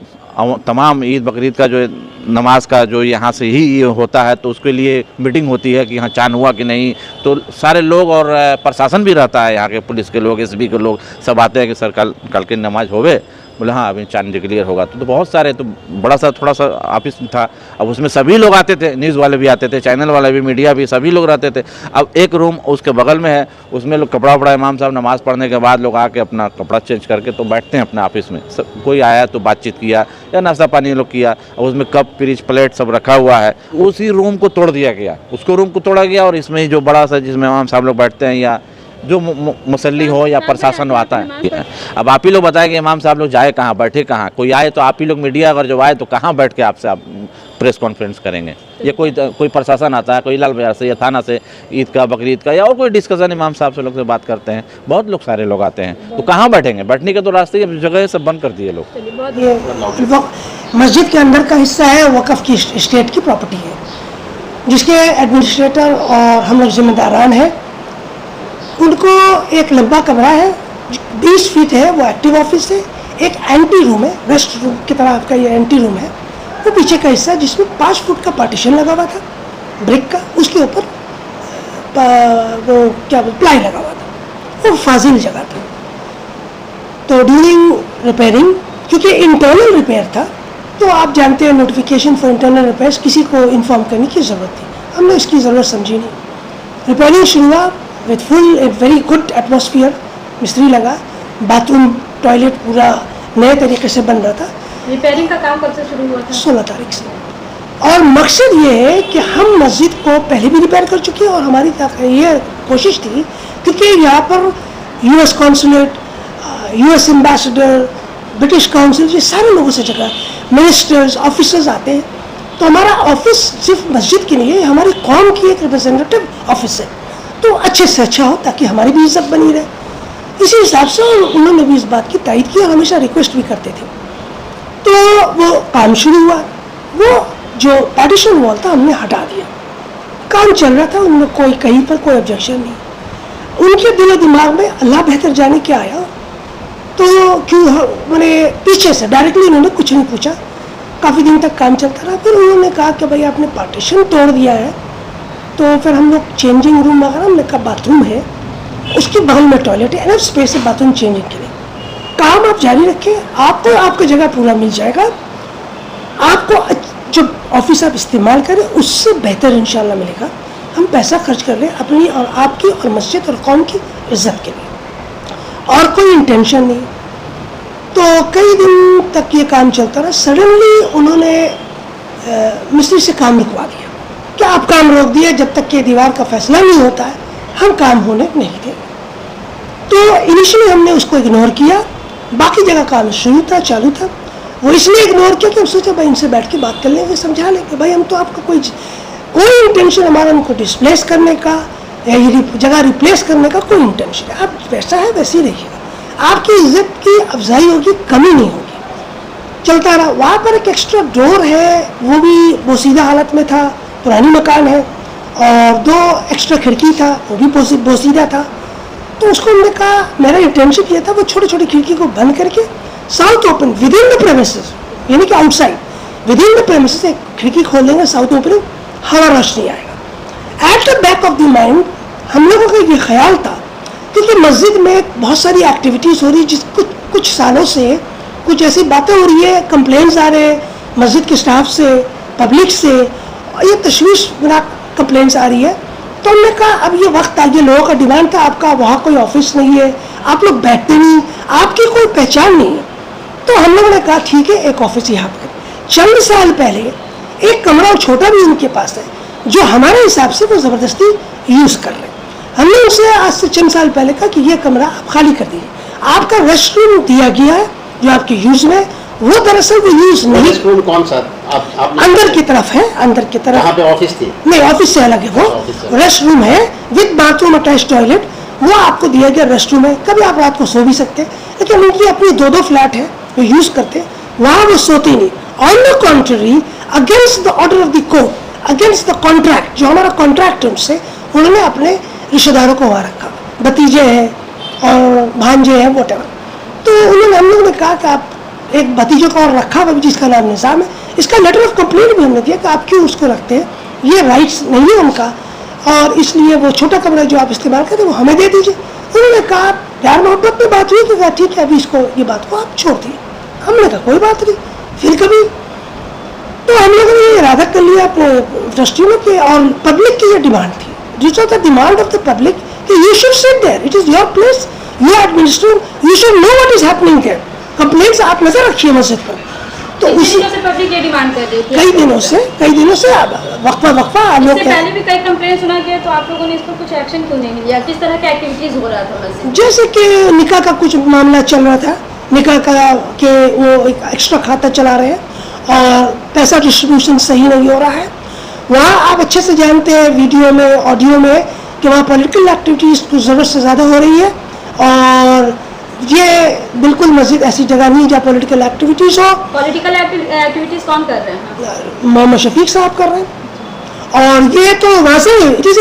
तमाम ईद बकरीद का जो नमाज का जो यहाँ से ही होता है, तो उसके लिए मीटिंग होती है कि यहाँ चांद हुआ कि नहीं। तो सारे लोग और प्रशासन भी रहता है, यहाँ के पुलिस के लोग, एसबी के लोग सब आते हैं कि सर कल की नमाज होवे, बोले हाँ अभी चांद डिक्लेयर होगा। तो बहुत सारे, तो बड़ा सा थोड़ा सा ऑफिस था। अब उसमें सभी लोग आते थे, न्यूज़ वाले भी आते थे, चैनल वाले भी, मीडिया भी, सभी लोग रहते थे। अब एक रूम उसके बगल में है, उसमें लोग कपड़ा वपड़ा, इमाम साहब नमाज़ पढ़ने के बाद लोग आके अपना कपड़ा चेंज करके तो बैठते हैं अपने ऑफिस में। सब कोई आया तो बातचीत किया या नाश्ता पानी लोग किया, और उसमें कप फ्रिज प्लेट सब रखा हुआ है। उसी रूम को तोड़ दिया गया, उसको रूम को तोड़ा गया, और इसमें ही जो बड़ा सा जिसमें इमाम साहब लोग बैठते हैं या जो मुसल्ली हो या प्रशासन आता है। अब आप ही लोग बताएं कि इमाम साहब लोग जाए कहाँ, बैठे कहाँ, कोई आए तो आप ही लोग मीडिया अगर जो आए तो कहाँ बैठ के आपसे आप प्रेस कॉन्फ्रेंस करेंगे। ये कोई प्रशासन आता है, कोई लाल बाजार से या थाना से ईद का बकरीद का या और कोई डिस्कशन इमाम साहब से लोग से बात करते हैं, बहुत लोग सारे लोग आते हैं, तो कहाँ बैठेंगे, बैठने के तो रास्ते जगह सब बंद कर दिए लोग। ये मस्जिद के अंदर का हिस्सा है, वक़्फ़ की स्टेट की प्रॉपर्टी है, जिसके एडमिनिस्ट्रेटर और हम लोग जिम्मेदारान हैं। उनको एक लंबा कमरा है, 20 फीट है, वो एक्टिव ऑफिस है। एक एंटी रूम है, रेस्ट रूम की तरह आपका ये एंटी रूम है, वो पीछे का हिस्सा जिसमें 5 फुट का पार्टीशन लगा हुआ था ब्रिक का, उसके ऊपर वो क्या प्लाई लगा हुआ था, वो फाजिल जगह था। तो ड्यूरिंग रिपेयरिंग, क्योंकि इंटरनल रिपेयर था, तो आप जानते हैं नोटिफिकेशन फॉर इंटरनल रिपेयर्स किसी को इन्फॉर्म करने की ज़रूरत थी, हमने इसकी ज़रूरत समझी नहीं। रिपेयरिंग शुरू हुआ with full very good atmosphere, मिस्त्री लगा, बाथरूम टॉयलेट पूरा नए तरीके से बन रहा था। रिपेयरिंग का काम कब से शुरू हुआ था? 16 तारीख से। और मकसद ये है कि हम मस्जिद को पहले भी रिपेयर कर चुके हैं, और हमारी ये कोशिश थी, क्योंकि यहाँ पर US consulate, US ambassador, British council, ये सारे लोगों से जगह मिनिस्टर्स, ऑफिसर्स आते हैं। तो हमारा ऑफिस सिर्फ मस्जिद की नहीं है, हमारी कौम की एक रिप्रेजेंटेटिव ऑफिस है, तो अच्छे से अच्छा हो ताकि हमारी भी इज्जत बनी रहे। इसी हिसाब से उन्होंने भी इस बात की तायद की और हमेशा रिक्वेस्ट भी करते थे। तो वो काम शुरू हुआ, वो जो पार्टीशन वॉल था हमने हटा दिया, काम चल रहा था, उनमें कोई कहीं पर कोई ऑब्जेक्शन नहीं। उनके दिलो दिमाग में अल्लाह बेहतर जाने क्या आया, तो क्यों मैंने पीछे से डायरेक्टली उन्होंने कुछ नहीं पूछा, काफ़ी दिन तक काम चलता रहा। फिर उन्होंने कहा कि भाई आपने पार्टीशन तोड़ दिया है, तो फिर हम लोग चेंजिंग रूम वगैरह, हमने कहा बाथरूम है, उसके बगल में टॉयलेट है, एनफ स्पेस है बाथरूम चेंजिंग के लिए, काम आप जारी रखें, आपको आपका जगह पूरा मिल जाएगा, आपको जो ऑफिस आप इस्तेमाल करें उससे बेहतर इंशाल्लाह मिलेगा। हम पैसा खर्च कर रहे हैं अपनी और आपकी और मस्जिद और कौम की इज्जत के लिए, और कोई इंटेंशन नहीं। तो कई दिन तक ये काम चलता रहा। सडनली उन्होंने मिस्त्री से काम रुकवा दिया कि आप काम रोक दिए, जब तक कि दीवार का फैसला नहीं होता है हम काम होने नहीं देंगे। तो इनिशियली हमने उसको इग्नोर किया, बाकी जगह काम शुरू था, चालू था। वो इसलिए इग्नोर किया कि हम सोचा भाई इनसे बैठ के बात कर लेंगे, समझा लेंगे, भाई हम तो आपका कोई इंटेंशन हमारा उनको डिस्प्लेस करने का या ये जगह रिप्लेस करने का कोई इंटेंशन है, आप वैसा है वैसे ही रहिएगा, आपकी इज्जत की अफजाई होगी, कमी नहीं होगी, चलता रहा। वहाँ पर एक एक्स्ट्रा डोर है, वो भी बोसीदा हालत में था, पुरानी मकान है, और 2 एक्स्ट्रा खिड़की था, वो भी बोसीदा था। तो उसको हमने कहा, मेरा इंटेंशन ये था वो छोटी छोटी खिड़की को बंद करके south open with in the premises, यानी कि outside with in the premises एक खिड़की खोल देंगे, साउथ ओपन हवा रोशनी आएगा। At the back of the mind हम लोगों का ये ख्याल था, क्योंकि मस्जिद में बहुत सारी एक्टिविटीज़ हो रही है, जिस कुछ सालों से कुछ ऐसी बातें हो रही है, कंप्लेंट्स आ रहे हैं मस्जिद के स्टाफ से, पब्लिक से, ये तशवीश बना कंप्लेंट्स आ रही है। तो हमने कहा अब ये वक्त आ गया, लोगों का डिमांड था, आपका वहाँ कोई ऑफिस नहीं है, आप लोग बैठते नहीं, आपकी कोई पहचान नहीं है। तो हम लोगों ने कहा ठीक है, एक ऑफिस यहाँ पर। चंद साल पहले एक कमरा छोटा भी उनके पास है, जो हमारे हिसाब से वो ज़बरदस्ती यूज़ कर रहे हैं। हमने उनसे आज से चंद साल पहले कहा कि ये कमरा आप खाली कर दीजिए, आपका रेस्ट रूम दिया गया है जो आपके यूज़ में, वो दरअसल वो यूज़ नहीं, रेस्ट रूम कौन सा आप अंदर की तरफ है, अंदर की तरफ। वहाँ पे ऑफिस थी? नहीं, ऑफिस से अलग है वो, रेस्ट रूम है विद बाथरूम अटैच टॉयलेट, वो आपको दिया गया रेस्ट रूम है। कभी आप रात को सो भी सकते हैं, लेकिन उनकी अपनी 2-2 फ्लैट है, वो यूज़ करते हैं, वहाँ वो सोते नहीं। On the contrary, against the order of the court, against the contract, जो हमारा कॉन्ट्रैक्ट है उनसे, उन्होंने अपने रिश्तेदारों को वहाँ रखा, भतीजे हैं और भांजे हैं, वोटेवर। तो उन्होंने, हम लोगों ने कहा कि आप एक भतीजे को और रखा हुआ जिसका नाम निज़ाम है, इसका लेटर ऑफ कंप्लेंट भी हमने दिया कि आप क्यों उसको रखते हैं, ये राइट्स नहीं है उनका, और इसलिए वो छोटा कमरा जो आप इस्तेमाल करते हैं वो हमें दे दीजिए। उन्होंने कहा, प्यार मोहब्बत में बात हुई कि कहा ठीक है, अभी इसको, ये बात को आप छोड़ दिए। हमने कहा कोई बात नहीं, फिर कभी। तो हम लोगों ने ये इरादा कर लिया अपने ट्रस्टियों में कि, और पब्लिक की ये डिमांड थी, जिस the demand of the public कि you should sit there, it is your place, you administrator, you should know what is happening there. Complaints आप नजर रखिए मस्जिद पर। तो उसी से पब्लिक ये डिमांड कर रही थी कई दिनों से वक्फा हम लोग, पहले भी कई कंप्लेंट सुना गया, तो आप लोगों ने इस पर कुछ एक्शन क्यों नहीं लिया? किस तरह की एक्टिविटीज हो रहा था मस्जिद? जैसे कि निकाह का कुछ मामला चल रहा था, निकाह का के वो एक एक्स्ट्रा खाता चला रहे हैं और पैसा डिस्ट्रीब्यूशन सही नहीं हो रहा है। वहाँ आप अच्छे से जानते हैं वीडियो में, ऑडियो में, कि वहाँ पॉलिटिकल एक्टिविटीज़ कुछ ज़रूरत से ज़्यादा हो रही है, और ये बिल्कुल मस्जिद ऐसी जगह नहीं जहाँ पॉलिटिकल एक्टिविटीज़ हो। पॉलिटिकल एक्टिविटीज कौन कर रहे हैं? मोहम्मद शफीक साहब कर रहे हैं, और ये तो वहाँ से इट इज़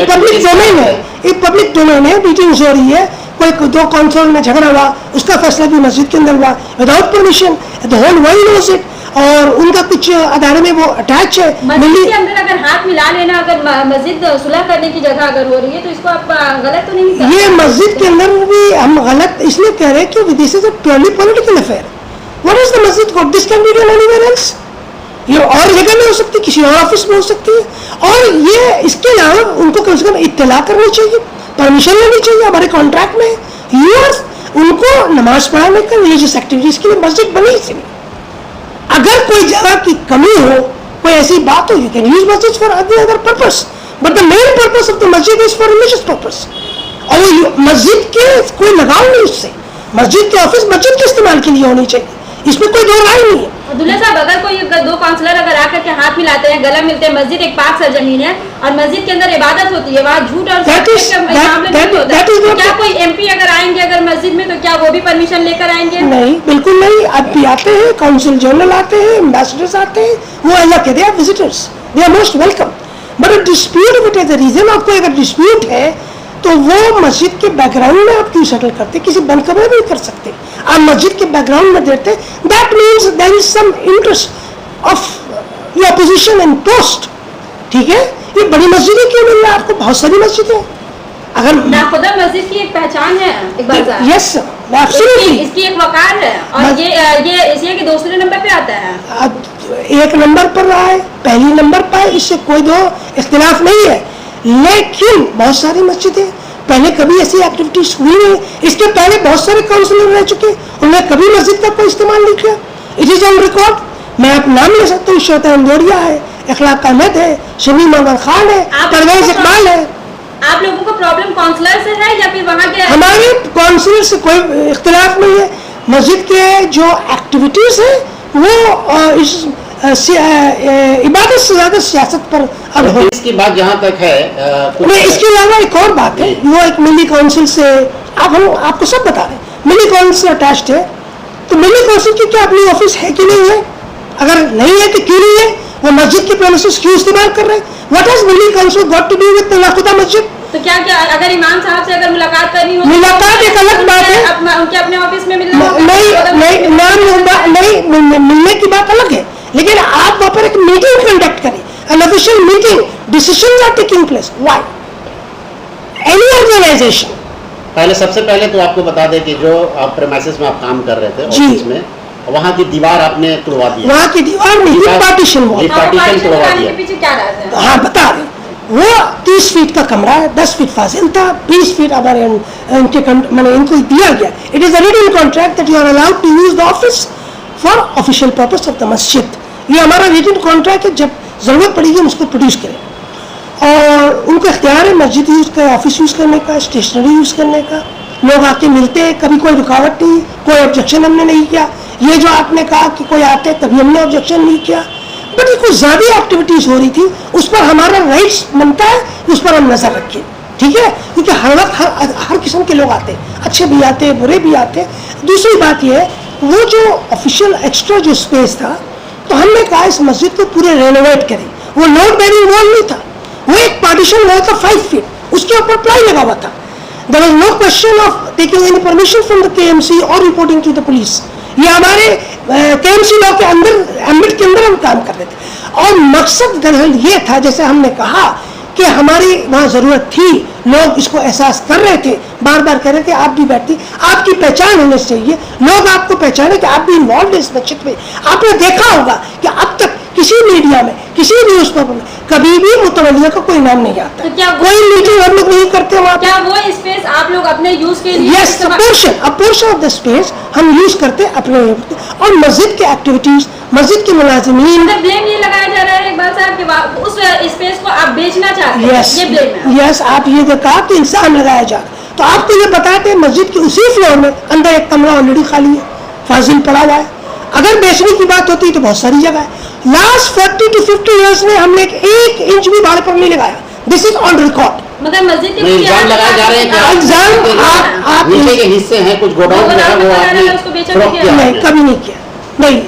पब्लिक डोमेन है, एक पब्लिक डोमेन है, मीटिंग्स हो रही है, कोई 2 कौंसिल में झगड़ा हुआ, उसका फैसला भी मस्जिद के अंदर हुआ without permission, the whole world knows it, और उनका कुछ अदारे में वो अटैच है। मस्जिद के अंदर अगर हाथ मिला लेना, अगर मस्जिद सुलह करने की जगह अगर हो रही है, तो इसको आप गलत तो नहीं कहते? ये मस्जिद के अंदर भी हम गलत इसलिए कह रहे हैं कि this is a purely political affair. What is the masjid got? This can be done anywhere else. ये और जगह में हो सकती है, किसी और ऑफिस में हो सकती है, और ये इसके अलावा उनको कम से कम इत्तला करनी चाहिए, परमिशन लेनी चाहिए, हमारे कॉन्ट्रैक्ट में यूएस उनको नमाज पढ़ाने का, रिलीजियस एक्टिविटीज के लिए मस्जिद बनी इसलिए। अगर कोई जगह की कमी हो, कोई ऐसी बात हो, यू कैन यूज मस्जिद for other purpose, but the main purpose of the masjid is for religious purpose. और मस्जिद के कोई लगाव नहीं उससे, मस्जिद के ऑफिस मस्जिद के इस्तेमाल के लिए होनी चाहिए, इसमें कोई दो राय नहीं है। अब्दुल्ला साहब, अगर कोई 2 काउंसलर अगर आकर के हाथ मिलाते हैं, गला मिलते हैं, मस्जिद एक पाक सरजमीन है और मस्जिद के अंदर इबादत होती है, वहाँ झूठ और क्या कोई एमपी अगर आएंगे अगर मस्जिद में, तो क्या वो भी परमिशन लेकर आएंगे? नहीं, बिल्कुल नहीं। अब भी आते हैं, काउंसिल जनरल आते हैं, एम्बेसडर्स आते हैं, वो अल्लाह के they visitors, they are most welcome. But dispute it is the reason of, कोई अगर डिस्प्यूट है तो वो मस्जिद के बैकग्राउंड में आप क्यों सेटल करते, किसी बंद कमरे में कर सकते, आप मस्जिद के बैकग्राउंड में देते, that means there is some interest of the opposition and post. ठीक है, ये बड़ी मस्जिदें क्यों मिल रहा है आपको? बहुत सारी मस्जिदें, अगर नाखुदा मस्जिद की एक पहचान है इकबाल साहब। यस एब्सोल्युटली, इसकी एक वकार है, और ये इसलिए कि दूसरे नंबर पे आता है, अब 1 नंबर पर रहा है, पहली नंबर पर, इससे कोई दो इख्तिलाफ नहीं है। लेकिन बहुत सारी मस्जिदें पहले कभी ऐसी एक्टिविटीज हुई नहीं, इसके पहले बहुत सारे काउंसिलर रह चुके, उन्होंने कभी मस्जिद का कोई इस्तेमाल नहीं किया, इट इज ऑन रिकॉर्ड। मैं आप नाम ले सकता हूँ, श्वेता इंदौरिया है, इखलाक अहमद है, शमी मोहम्मद खान है, परवेज इकबाल है। आप लोगों को प्रॉब्लम काउंसलर से है या फिर वहाँ के? हमारे काउंसिलर से कोई इख्तिलाफ नहीं है, मस्जिद के जो एक्टिविटीज है वो इबादत से ज़्यादा सियासत पर अब हो। इसकी बात जहाँ तक है नहीं, इसके अलावा एक और बात है, वो एक मिली काउंसिल से हम आपको सब बता रहे हैं, मिली काउंसिल से अटैच्ड है, तो मिली काउंसिल की क्या अपनी ऑफिस है कि नहीं है? अगर नहीं है तो क्यों नहीं है? वो मस्जिद के प्रेमिसेस क्यों इस्तेमाल कर रहे हैं? What has Milli Council got to do with Nakhuda Masjid? तो क्या क्या अगर इमाम साहब से अगर मुलाकात करनी हो, मुलाकात एक अलग बात है, उनके अपने ऑफिस में मिलना होगा? नहीं, मिलने की बात अलग है, लेकिन आप वहाँ पर एक मीटिंग कंडक्ट करें, an official meeting, decisions are taking place. Why? Any organisation, पहले सबसे पहले तो आपको बता दें कि जो आप प्रेमाइसेस में आप काम कर रहे थे जी। ऑफिस में, वहाँ की दीवार आपने तुड़वा दी, वहाँ की दीवार में ही पार्टीशन हुआ। पार्टीशन तुड़वा के दिया। पीछे क्या राज है? हाँ, बता रहे, वो 30 फीट का कमरा है, 10 फीट फाजिल था, 20 फीट हमारे मैंने इनको दिया गया। It is a written contract that you are allowed to use the office for official purpose of the masjid. ये हमारा रिटन कॉन्ट्रैक्ट है, जब जरूरत पड़ेगी हम उसको प्रोड्यूस करें, और उनको इख्तियार है मस्जिद यूज का, ऑफिस यूज करने का, स्टेशनरी यूज करने का। लोग आके मिलते हैं, कभी कोई रुकावट नहीं, कोई ऑब्जेक्शन हमने नहीं किया। ये जो आपने कहा कि कोई आते तभी हमने ऑब्जेक्शन नहीं किया, बट ये कुछ ज़्यादा एक्टिविटीज़ हो रही थी, उस पर हमारा राइट्स बनता है, उस पर हम नज़र रखें, ठीक है? क्योंकि हर वक्त हर किस्म के लोग आते हैं, अच्छे भी आते हैं, बुरे भी आते हैं। दूसरी बात ये है, वो जो ऑफिशियल एक्स्ट्रा जो स्पेस था, तो हमने कहा इस मस्जिद को पूरे रेनोवेट करें। वो लोड बेरिंग वॉल नहीं था, वो एक पार्टीशन वॉल था 5 फीट, उसके ऊपर प्लाई लगा हुआ था। There was no question of taking any permission from the KMC or reporting to the police. ये हमारे KMC लॉ के अंदर, एम्बिट के अंदर हम काम कर रहे थे, और मकसद दरअसल ये था, जैसे हमने कहा कि हमारी वहाँ ज़रूरत थी, लोग इसको एहसास कर रहे थे, बार बार कह रहे थे आप भी बैठती, आपकी पहचान होनी चाहिए, लोग आपको पहचाने कि आप भी इन्वॉल्व इस मस्जिद में। आपने देखा होगा कि अब तक किसी मीडिया में, किसी न्यूज़ पेपर में कभी भी मुतवल्लिया का कोई नाम नहीं आता, तो क्या कोई मीटिंग हम लोग नहीं करते वहाँ। क्या वो स्पेस आप लोग अपने यूज के लिए? Yes, a portion of the space हम यूज करते अपने, और मस्जिद के एक्टिविटीज, मस्जिद के मुलाजिमीन। ब्लेम ये लगाया जा रहा है इकबाल साहब कि उस स्पेस को आप बेचना चाहते हैं, ये ब्लेम है। यस, आप ये जो कहा कि इंसान लगाया जा रहा, तो आपको ये बताते हैं मस्जिद के उसी फ्लोर में अंदर एक कमरा ऑलरेडी खाली है, फाजिल पड़ा हुआ है। अगर बेचने की बात होती तो बहुत सारी जगह है। लास्ट 40 to 50 ईयर्स में हमने 1 इंच भी भाड़े पर नहीं लगाया। This is on record. मगर मस्जिद के इल्जाम लगाए जा रहे हैं कि आप नीचे के हिस्से हैं, कुछ गोडाउन जो है वो आपने फरोख्त किया है। नहीं, कभी नहीं किया, नहीं,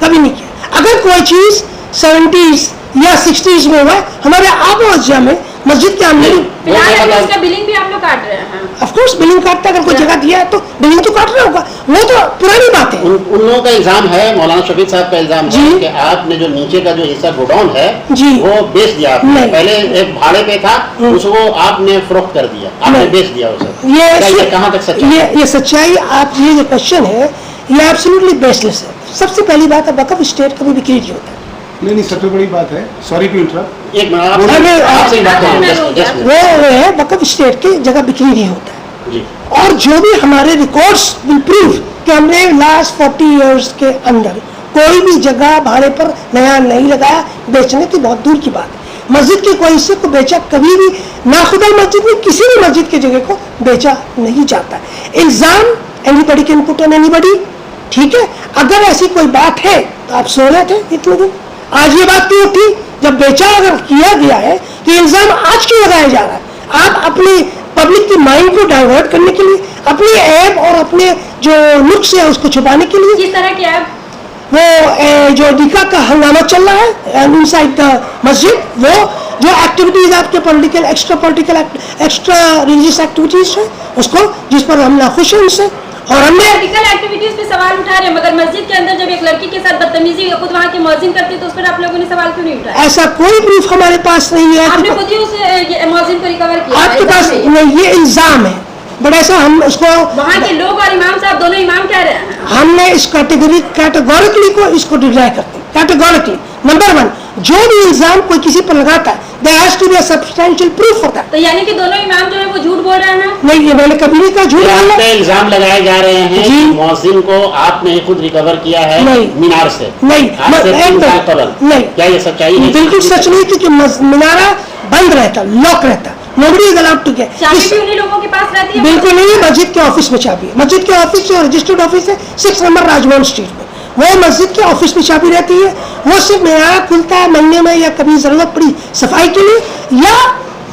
कभी नहीं किया। अगर कोई चीज 70s या 60s में हुआ, हमारे आबोजिया में मस्जिद के अंदर फिलहाल इसका बिलिंग भी आप लोग काट रहे हैं। ऑफ कोर्स बिलिंग काटता है, अगर कोई जगह दिया है तो बिलिंग तो काट रहा होगा, वो तो पुरानी बात है। उन लोगों का इल्जाम है, मौलाना शफीक साहब का इल्जाम है कि आपने जो नीचे का जो हिस्सा गोडाउन है जी, वो बेच दिया आपने। नहीं। पहले एक भाड़े पे था, उसको आपने फरोख्त कर दिया, आपने बेच दिया उसे। ये कहाँ तक सच्चाई? ये सच्चाई, आप ये जो क्वेश्चन है ये एब्सोल्युटली बेसलेस है। सबसे पहली बात है, वक्फ स्टेट कभी बिक्री नहीं होता। नहीं, सबसे बड़ी बात है, सॉरी टू इंटरप्ट, एक मिनट आपसे ही बात करूं, वो है वक्फ स्टेट की जगह बिक्री नहीं होता है जी। और जो भी हमारे रिकॉर्ड्स विल प्रूव कि हमने लास्ट 40 इयर्स के अंदर कोई भी जगह भाड़े पर नया नहीं लगाया, बेचने की बहुत दूर की बात है। मस्जिद के कोई हिस्से को बेचा कभी भी नाखुदा मस्जिद में किसी भी मस्जिद की जगह को बेचा नहीं जाता। इल्जाम anybody can put on anybody, ठीक है? अगर ऐसी कोई बात है तो आप सो रहे थे इतने दिन, आज ये बात क्यों उठी? जब बेचा अगर किया गया है तो इल्जाम आज क्यों लगाया जा रहा है? आप अपनी पब्लिक की माइंड को डाइवर्ट करने के लिए, अपने ऐब और अपने जो नुक्स है उसको छुपाने के लिए। किस तरह के ऐब? वो जो निकाह का हंगामा चल रहा है इनसाइड द मस्जिद, वो जो एक्टिविटीज आपके पॉलिटिकल एक्स्ट्रा रिलीजियस एक्टिविटीज है उसको, जिस पर हम नाखुश हैं उनसे, और हमने पॉलिटिकल एक्टिविटीज पे सवाल उठा रहे हैं, मगर मस्जिद के अंदर जब एक लड़की के साथ बदतमीजी खुद वहाँ के मौजिन करती है तो उस पर आप लोगों ने सवाल क्यों नहीं उठाया? ऐसा कोई प्रूफ हमारे पास नहीं है। आपने खुद ही उस मौजिन को रिकवर किया, आपके पास ये इल्जाम है, बट ऐसा हम उसको, वहाँ के लोग और इमाम साहब दोनों इमाम कह रहे हैं, हमने इस कैटेगोरिकली को इसको डिनाई करते हैं। कैटेगोरिकली नंबर 1, जो भी इल्जाम कोई किसी पर लगाता है there has to be a substantial proof for that। तो यानी कि दोनों इमाम जो है वो झूठ बोल रहे हैं ना? नहीं, ये मैंने कभी नहीं कहा झूठ बोलना। इल्जाम लगाए जा रहे हैं कि मौजिन को आपने खुद रिकवर किया है मीनार से। नहीं, नहीं, क्या ये सच्चाई है? बिल्कुल सच नहीं, क्योंकि मीनारा बंद रहता, लॉक रहता, nobody is allowed to get। चाबी भी उन्हीं लोगों के पास रहती है? बिल्कुल नहीं, मस्जिद के ऑफिस में चाबी है। मस्जिद के ऑफिस जो रजिस्टर्ड ऑफिस है 6 नंबर राजमोहन स्ट्रीट में, वो मस्जिद के ऑफिस में चाबी रहती है। वो सिर्फ नया खुलता है महीने में या कभी ज़रूरत पड़ी सफाई के लिए या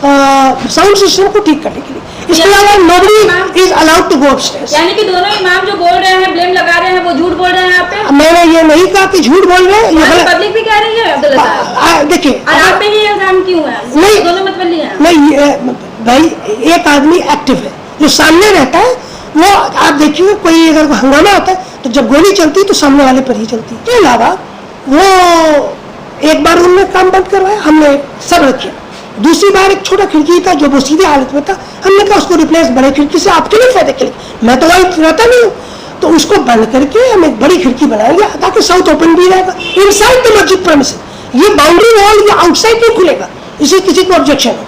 साउंड सिस्टम को ठीक करने के लिए। इसके अलावा nobody is allowed to go upstairs. यानी कि दोनों इमाम जो बोल रहे हैं, ब्लेम लगा रहे हैं, वो झूठ बोल रहे हैं यहाँ पे। मैंने ये नहीं कहा कि झूठ बोल रहे हैं, ये पब्लिक भी कह रही है अब्दुल्ला साहब। देखिए आप पे ही इल्जाम क्यों है? नहीं, दोनों मतवल्ली हैं। नहीं भाई, एक आदमी एक्टिव है जो सामने रहता है, वो आप देखिए कोई अगर हंगामा होता है तो जब गोली चलती है तो सामने वाले पर ही चलती है। इसके अलावा वो एक बार उन्होंने काम बंद करवाया, हमने सब किया। दूसरी बार एक छोटा खिड़की था जो वो सीधे हालत में था, हमने कहा उसको रिप्लेस बड़े खिड़की से, आपके लिए फायदे के लिए, मैं तो वही रहता नहीं हूँ, तो उसको बंद करके हम एक बड़ी खिड़की बनाएंगे ताकि साउथ ओपन भी रहेगा इनसाइड द मस्जिद प्रेमिसेस। ये बाउंड्री वॉल या आउटसाइड नहीं खुलेगा, इसे किसी को ऑब्जेक्शन हो।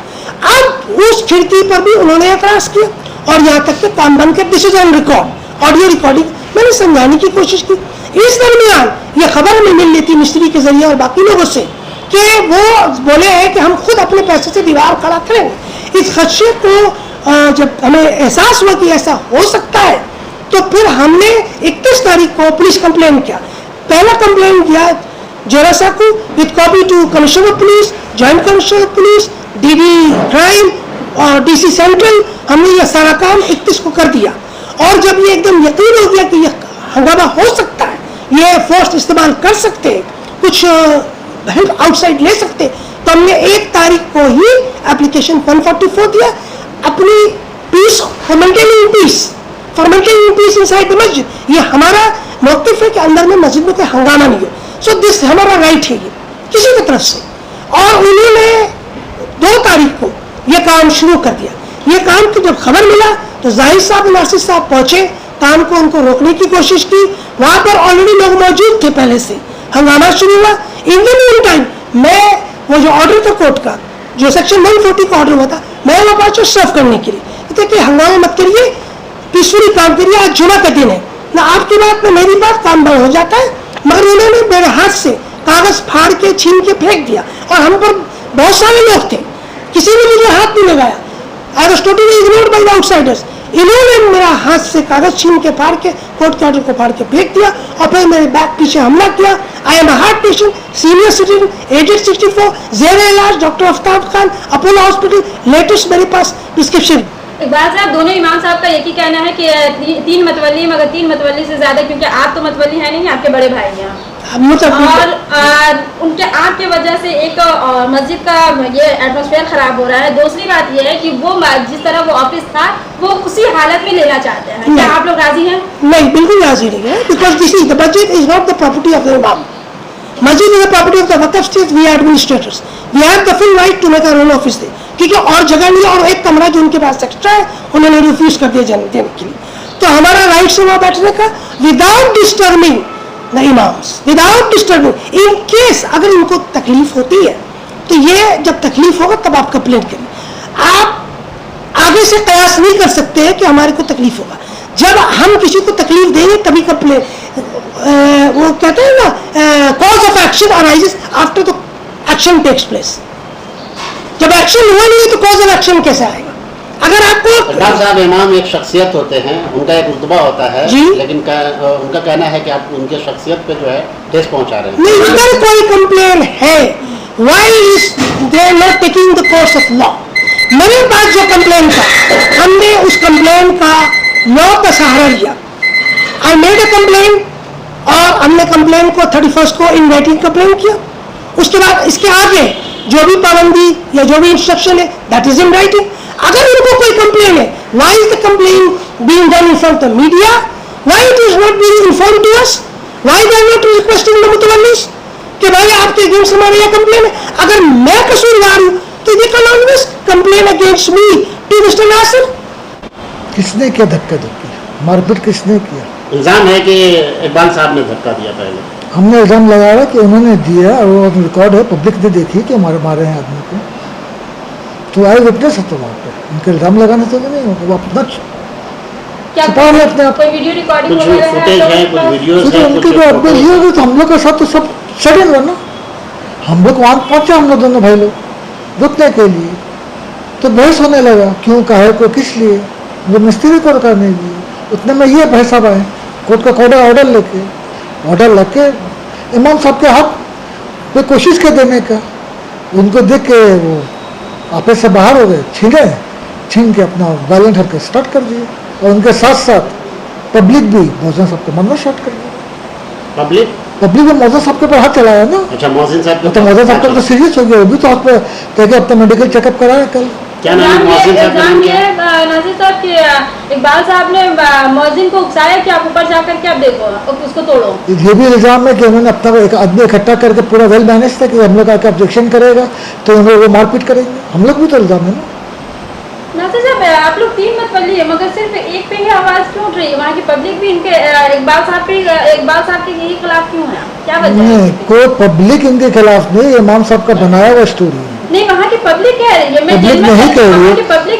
अब उस खिड़की पर भी उन्होंने एतराज किया और यहाँ तक के काम बंद कर, this is on record, audio recording मैंने समझाने की कोशिश की। इस दरमियान ये खबर हमें मिल लेती मिस्त्री के जरिए और बाकी लोगों से कि वो बोले हैं कि हम खुद अपने पैसे से दीवार खड़ा करेंगे। इस खदशे को जब हमें एहसास हुआ कि ऐसा हो सकता है तो फिर हमने 31 तारीख को पुलिस कंप्लेन किया। पहला कंप्लेन किया जोरासा को with copy to commissioner of police, joint commissioner of police, DD crime और डीसी सेंट्रल। हमने यह सारा काम 31 को कर दिया और जब ये एकदम यकीन हो गया कि यह हंगामा हो सकता है, ये फोर्स इस्तेमाल कर सकते हैं, कुछ हेल्प आउटसाइड ले सकते, तो हमने 1 तारीख को ही एप्लीकेशन 144 दिया अपनी peace for maintaining peace inside the masjid. ये हमारा मौक़िफ़ है कि अंदर में मस्जिद में कोई हंगामा नहीं हो। सो दिस हमारा राइट है ये किसी की तरफ से। और उन्होंने 2 तारीख को ये काम शुरू कर दिया। ये काम की जब खबर मिला तो जाहिर साहब नासिर साहब पहुंचे, काम को उनको रोकने की कोशिश की। वहाँ पर ऑलरेडी लोग मौजूद थे पहले से, हंगामा शुरू हुआ। इन द मीन टाइम मैं वो जो ऑर्डर था कोर्ट का, जो सेक्शन 140 का ऑर्डर हुआ था, मैं वहाँ पहुंचा सर्व करने के लिए। कि हंगामा मत करिए, पीसफुली काम करिए, आज जुमा का दिन है ना, आपकी बात में मेरी बात, काम बंद हो जाता है। मगर उन्होंने मेरे हाथ से कागज फाड़ के छीन के फेंक दिया और हम पर बहुत सारे लोग थे, किसी ने मुझे हाथ नहीं लगाया। I was totally ignored by the outsiders. इन्होंने मेरा हाथ से कागज छीन के फाड़ के कोर्ट के ऑर्डर को फाड़ के फेंक दिया और फिर मेरे बैक पीछे हमला किया। I am a heart patient, senior citizen, aged 64, ज़ेर इलाज, doctor Aftab Khan, Apollo hospital, latest मेरे पास प्रिस्क्रिप्शन। इकबाल साहब, दोनों इमाम साहब का एक ही कहना है कि 3 मतवल्ली, मगर 3 मतवल्ली से ज्यादा, क्योंकि आप तो मतवल्ली है नहीं, आपके बड़े भाई हैं और उनके आपके वजह से एक मस्जिद का ये एटमॉस्फेयर खराब हो रहा है। दूसरी बात ये है कि वो जिस तरह वो ऑफिस था वो उसी हालत में लेना चाहते हैं। क्या आप लोग राजी हैं? नहीं, बिल्कुल राजी नहीं है, because this is the masjid is not the property of the imam. Masjid is the property of the Waqf state, we are administrators, we have the full right to make our own office they, क्योंकि और जगह नहीं है और एक कमरा जो उनके पास एक्स्ट्रा है उन्होंने रिफ्यूज कर दिया जाने देने के लिए। तो हमारा राइट से वहाँ बैठने का without disturbing the imams, without disturbing. In case अगर इनको तकलीफ होती है तो ये जब तकलीफ होगा तब आप कंप्लेंट करिए। आप आगे से कयास नहीं कर सकते हैं कि हमारे को तकलीफ होगा। जब हम किसी को तकलीफ देंगे तभी कंप्लेंट, वो कहते हैं ना cause of action arises after the action takes place. जब एक्शन हुआ नहीं तो कॉज ऑफ एक्शन कैसे आएगा? अगर आपको डॉक्टर साहब, इमाम एक शख्सियत होते हैं, उनका एक रुतबा होता है, लेकिन उनका कहना है कि आप उनके शख्सियत पे जो है ठेस पहुंचा रहे हैं। नहीं, अगर कोई कंप्लेन है, why is they not taking the course of law? मेरे पास जो कंप्लेन था, हमने उस कंप्लेन का लॉ का सहारा लिया। आई मेड अ कंप्लेन और हमने कंप्लेन को 31 को इन राइटिंग कंप्लेन किया। उसके बाद इसके आगे जो भी पाबंदी या जो भी इंस्ट्रक्शन है दैट इज इन राइटिंग। अगर उनको कोई कंप्लेन है, why is the complain being done in front of media? Why it is not being informed to us? Why they are not requesting the mutawallis कि भाई आपके अगेंस्ट हमारे यहाँ कंप्लेन है? अगर मैं कसूरवार हूँ तो they can always complain against me to mister Nasir. किसने किया धक्का धक्की, मारपीट किसने किया? इल्जाम है कि इकबाल साहब ने धक्का दिया पहले। हमने इल्जाम लगाया कि उन्होंने दिया और वो रिकॉर्ड है, पब्लिक ने देखी कि हमारे मारे हैं आदमी को, तो आई विटनेस है। तो वहाँ पे उनके इल्जाम लगाने से नहीं होगा, वो अपना छुपा है अपने आप। कोई वीडियो रिकॉर्डिंग कुछ फुटेज है, कुछ वीडियोस हैं, उनके जो ये तो हम लोग के साथ तो सब सडन हुआ ना। हम लोग वहाँ पहुँचे, हम लोग दोनों भाई लोग रुकने के लिए, तो बहस होने लगा क्यों, काहे को, किस लिए, वो मिस्त्री को करने लिए। उतने में ये भाई साहब आए कोर्ट का ऑर्डर लेके इमाम साहब के हाथ कोई कोशिश कर देने का, उनको देख के वो आपस से बाहर हो गए, छीन के अपना वायलेंट हरकत स्टार्ट कर दिए। और उनके साथ साथ पब्लिक भी मौजूद साहब को मारना स्टार्ट कर दिया। पब्लिक में मौजूद साहब के ऊपर हाथ चलाया ना। अच्छा, मौजिन साहब तो मौजूद साहब तो सीरियस हो गया, वो भी तो हॉस्पिटल कह के अपना मेडिकल चेकअप कराया कल। क्या नाम है मौजिन साहब का? नाम ये नासिर साहब के इकबाल साहब ने मौजिन को उकसाया कि आप ऊपर जाकर के आप देखो उसको तोड़ो। ये भी इल्जाम है कि उन्होंने अपना एक आदमी इकट्ठा करके पूरा वेल मैनेज था कि हम लोग आके ऑब्जेक्शन करेगा तो उन्हें वो मारपीट करेंगे। हम लोग भी तो इल्जाम है ना। नासिर साहब, आप लोग 3 मत पढ़िए, मगर सिर्फ एक पे ही आवाज क्यों उठ रही है? वहाँ की पब्लिक भी इनके इकबाल साहब के यही खिलाफ क्यों है? क्या वजह है? नहीं, कोई पब्लिक इनके खिलाफ नहीं, इमाम साहब का बनाया हुआ स्टोरी है। नहीं, वहाँ की पब्लिक कह रही है। पब्लिक नहीं कह रही है,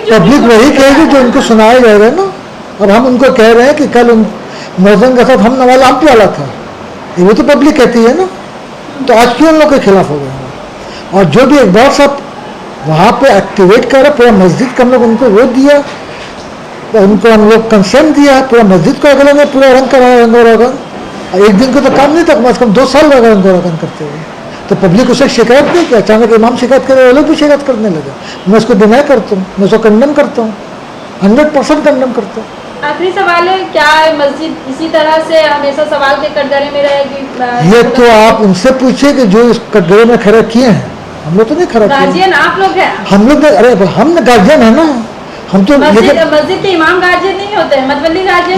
पब्लिक वही कहेगी जो उनको सुनाया जा रहा है ना। अब हम उनको कह रहे हैं कि कल मौजूद के साथ हम नवाला हम वाला था, ये तो पब्लिक कहती है ना। तो आज क्यों उन लोग के खिलाफ हो गए? और जो भी इकबाल साहब वहाँ पे एक्टिवेट कर रहे, पूरा मस्जिद का हम लोग उनको वो दिया, तो उनको हम लोग कंसेंट दिया, पूरा मस्जिद को अगले ने पूरा रंग कराया, रंगो रंगन। एक दिन को तो काम नहीं था, कम से कम 2 साल लगा रंगो रंगन करते हुए। तो पब्लिक उसे शिकायत नहीं की, अचानक इमाम शिकायत करे, वो लोग भी शिकायत करने लगे। मैं उसको डिनाई करता हूँ, मैं उसको कंडेम करता हूँ, 100% कंडेम करता हूँ। आखिरी सवाल है, क्या मस्जिद इसी तरह से हमेशा सवाल के कटघरे में रहेगी? ये तो आप उनसे पूछिए कि जो इस कटघरे में खड़ा किए हैं, हम लोग तो नहीं खड़ा किए। गार्जियन आप लोग हैं। हम लोग, अरे हम गार्जियन है ना, हम तो मस्जिद के इमाम गार्जियन नहीं होते हैं, मतवली गार्जियन।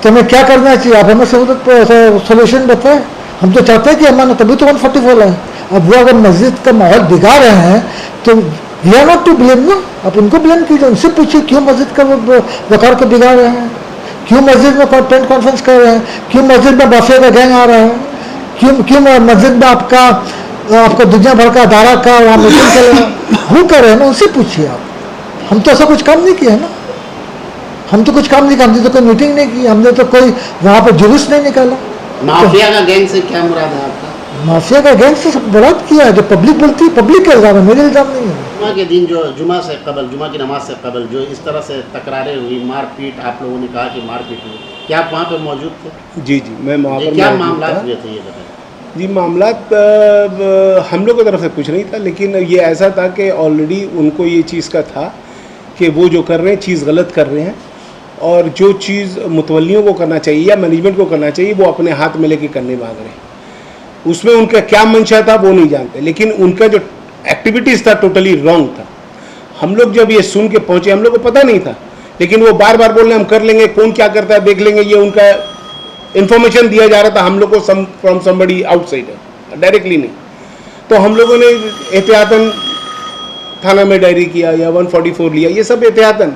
तो हमें क्या करना चाहिए? आप हमें सोल्यूशन बताएं। हम तो चाहते हैं कि हमारा, तभी तो 144 है। अब वो अगर मस्जिद का माहौल बिगाड़ रहे हैं तो we are not to blame ना। आप उनको ब्लेम कीजिए, उनसे पूछिए क्यों मस्जिद का वकार को बिगाड़ रहे हैं, क्यों मस्जिद में टेंट कॉन्फ्रेंस कर रहे हैं, क्यों मस्जिद में माफिया का गैंग आ रहा है, क्यों मस्जिद में आपको दुनिया भर का अदारा का वहाँ मीटिंग चलेगा, वो कर रहे हैं ना, उनसे पूछिए आप। हम तो ऐसा कुछ काम नहीं किया है ना, हम तो कुछ काम नहीं किया, हमने तो कोई मीटिंग नहीं की, हमने तो कोई वहाँ पर जुलूस नहीं निकाला। माफिया का गैंग से क्या मुराद है आपका? माफिया का गैंग से सब बरात किया है, जो पब्लिक बोलती है, पब्लिक का इल्जाम है, मेरे इल्जाम नहीं है। जुमा के दिन जो जुमा की नमाज से कबल जो इस तरह से तकरारें हुई, मारपीट, आप लोगों ने कहा कि मारपीट हुई, क्या आप वहाँ पर मौजूद थे? जी, मैं वहाँ पर क्या मामला हुए थे, ये बताएं। जी, मामला हम लोग की तरफ से कुछ नहीं था, लेकिन ये ऐसा था कि ऑलरेडी उनको ये चीज़ का था कि वो जो कर रहे हैं चीज़ गलत कर रहे हैं, और जो चीज़ मुतवल्लियों को करना चाहिए या मैनेजमेंट को करना चाहिए वो अपने हाथ में लेके करने मांग रहे हैं। उसमें उनका क्या मंशा था वो नहीं जानते, लेकिन उनका जो एक्टिविटीज़ था टोटली रॉन्ग था। हम लोग जब ये सुन के पहुँचे, हम लोग को पता नहीं था, लेकिन वो बार बार बोल रहे हम कर लेंगे, कौन क्या करता है देख लेंगे, ये उनका इन्फॉर्मेशन दिया जा रहा था हम लोग को फ्रॉम समबडी आउटसाइडर, डायरेक्टली नहीं। तो हम लोगों ने एहतियातन थाना में डायरी किया या 144 लिया, ये सब एहतियातन।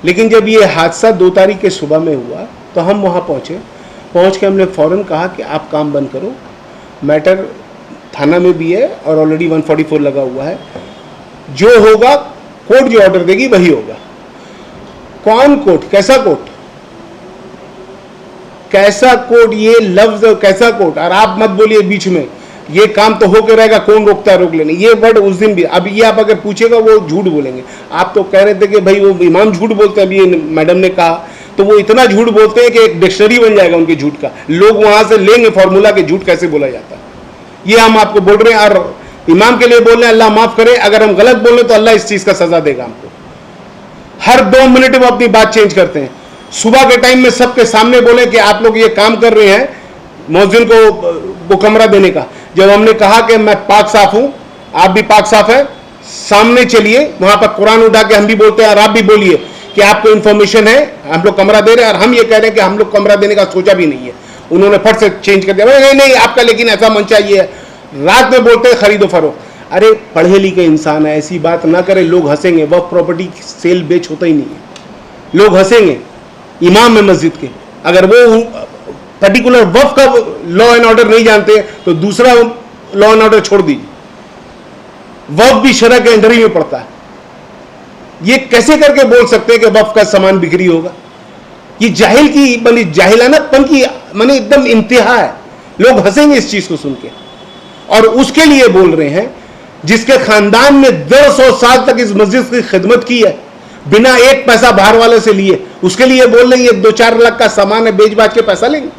लेकिन जब ये हादसा 2 तारीख के सुबह में हुआ तो हम वहाँ पहुँचे, पहुँच के हमने फ़ौरन कहा कि आप काम बंद करो, मैटर थाना में भी है और ऑलरेडी 144 लगा हुआ है, जो होगा कोर्ट जो ऑर्डर देगी वही होगा। कौन कोर्ट, कैसा कोर्ट, कैसा कोर्ट, ये लफ्ज कैसा कोर्ट, और आप मत बोलिए बीच में ये काम तो होके रहेगा, कौन रोकता है रोक लेने, ये वर्ड उस दिन भी। अब ये आप अगर पूछेगा वो झूठ बोलेंगे। आप तो कह रहे थे कि भाई वो इमाम झूठ बोलते हैं, अभी मैडम ने कहा, तो वो इतना झूठ बोलते हैं कि एक डिक्शनरी बन जाएगा उनके झूठ का, लोग वहां से लेंगे फॉर्मूला कि झूठ कैसे बोला जाता है। ये हम आपको बोल रहे हैं, और इमाम के लिए बोल रहे हैं, अल्लाह माफ करे अगर हम गलत बोल रहे तो अल्लाह इस चीज का सजा देगा हमको। हर 2 मिनट में अपनी बात चेंज करते हैं। सुबह के टाइम में सबके सामने बोले कि आप लोग ये काम कर रहे हैं मौजिन को वो कमरा देने का। जब हमने कहा कि मैं पाक साफ हूं, आप भी पाक साफ है, सामने चलिए, वहां पर कुरान उठा के हम भी बोलते हैं और आप भी बोलिए कि आपको इन्फॉर्मेशन है, हम लोग कमरा दे रहे हैं, और हम ये कह रहे हैं कि हम लोग कमरा देने का सोचा भी नहीं है। उन्होंने फट से चेंज कर दिया, नहीं नहीं आपका लेकिन ऐसा मन चाहिए। रात में बोलते हैं खरीदो फरोख्त। अरे पढ़े लिखे इंसान है, ऐसी बात ना करे, लोग हंसेंगे। वह प्रॉपर्टी सेल बेच होता ही नहीं है, लोग हंसेंगे। इमाम है मस्जिद के, अगर वो पर्टिकुलर वफ का लॉ एंड ऑर्डर नहीं जानते तो दूसरा लॉ एंड ऑर्डर छोड़ दीजिए। वफ भी शरअ के अंडर ही में पड़ता है। ये कैसे करके बोल सकते हैं कि वफ का सामान बिक्री होगा? ये जाहिल की मानी जाहिलानतपन की मानी एकदम इंतहा है। लोग हंसेंगे इस चीज को सुन के, और उसके लिए बोल रहे हैं जिसके खानदान में 150 साल तक इस मस्जिद की खिदमत की है बिना एक पैसा बाहर वाले से लिए, उसके लिए बोल रहे हैं ये 2-4 लाख का सामान है, बेच बाच के पैसा लेंगे।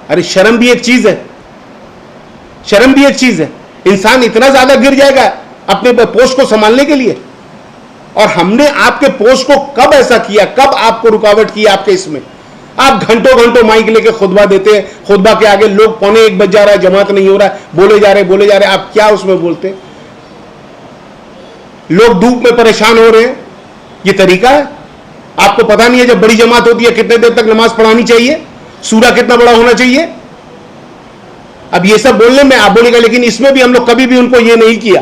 अरे शर्म भी एक चीज है। शर्म भी एक चीज है। इंसान इतना ज्यादा गिर जाएगा अपने पोस्ट को संभालने के लिए। और हमने आपके पोस्ट को कब ऐसा किया, कब आपको रुकावट की आपके इसमें? आप घंटों घंटों माइक लेके खुतबा देते हैं, खुतबा के आगे लोग 1:45 बज जा रहा है, जमात नहीं हो रहा है, बोले जा रहे, आप क्या उसमें बोलते? लोग धूप में परेशान हो रहे हैं, ये तरीका है? आपको पता नहीं है जब बड़ी जमात होती है कितने देर तक नमाज पढ़ानी चाहिए, सूरा कितना बड़ा होना चाहिए? अब ये सब बोलने में आप बोलेगा, लेकिन इसमें भी हम लोग कभी भी उनको ये नहीं किया,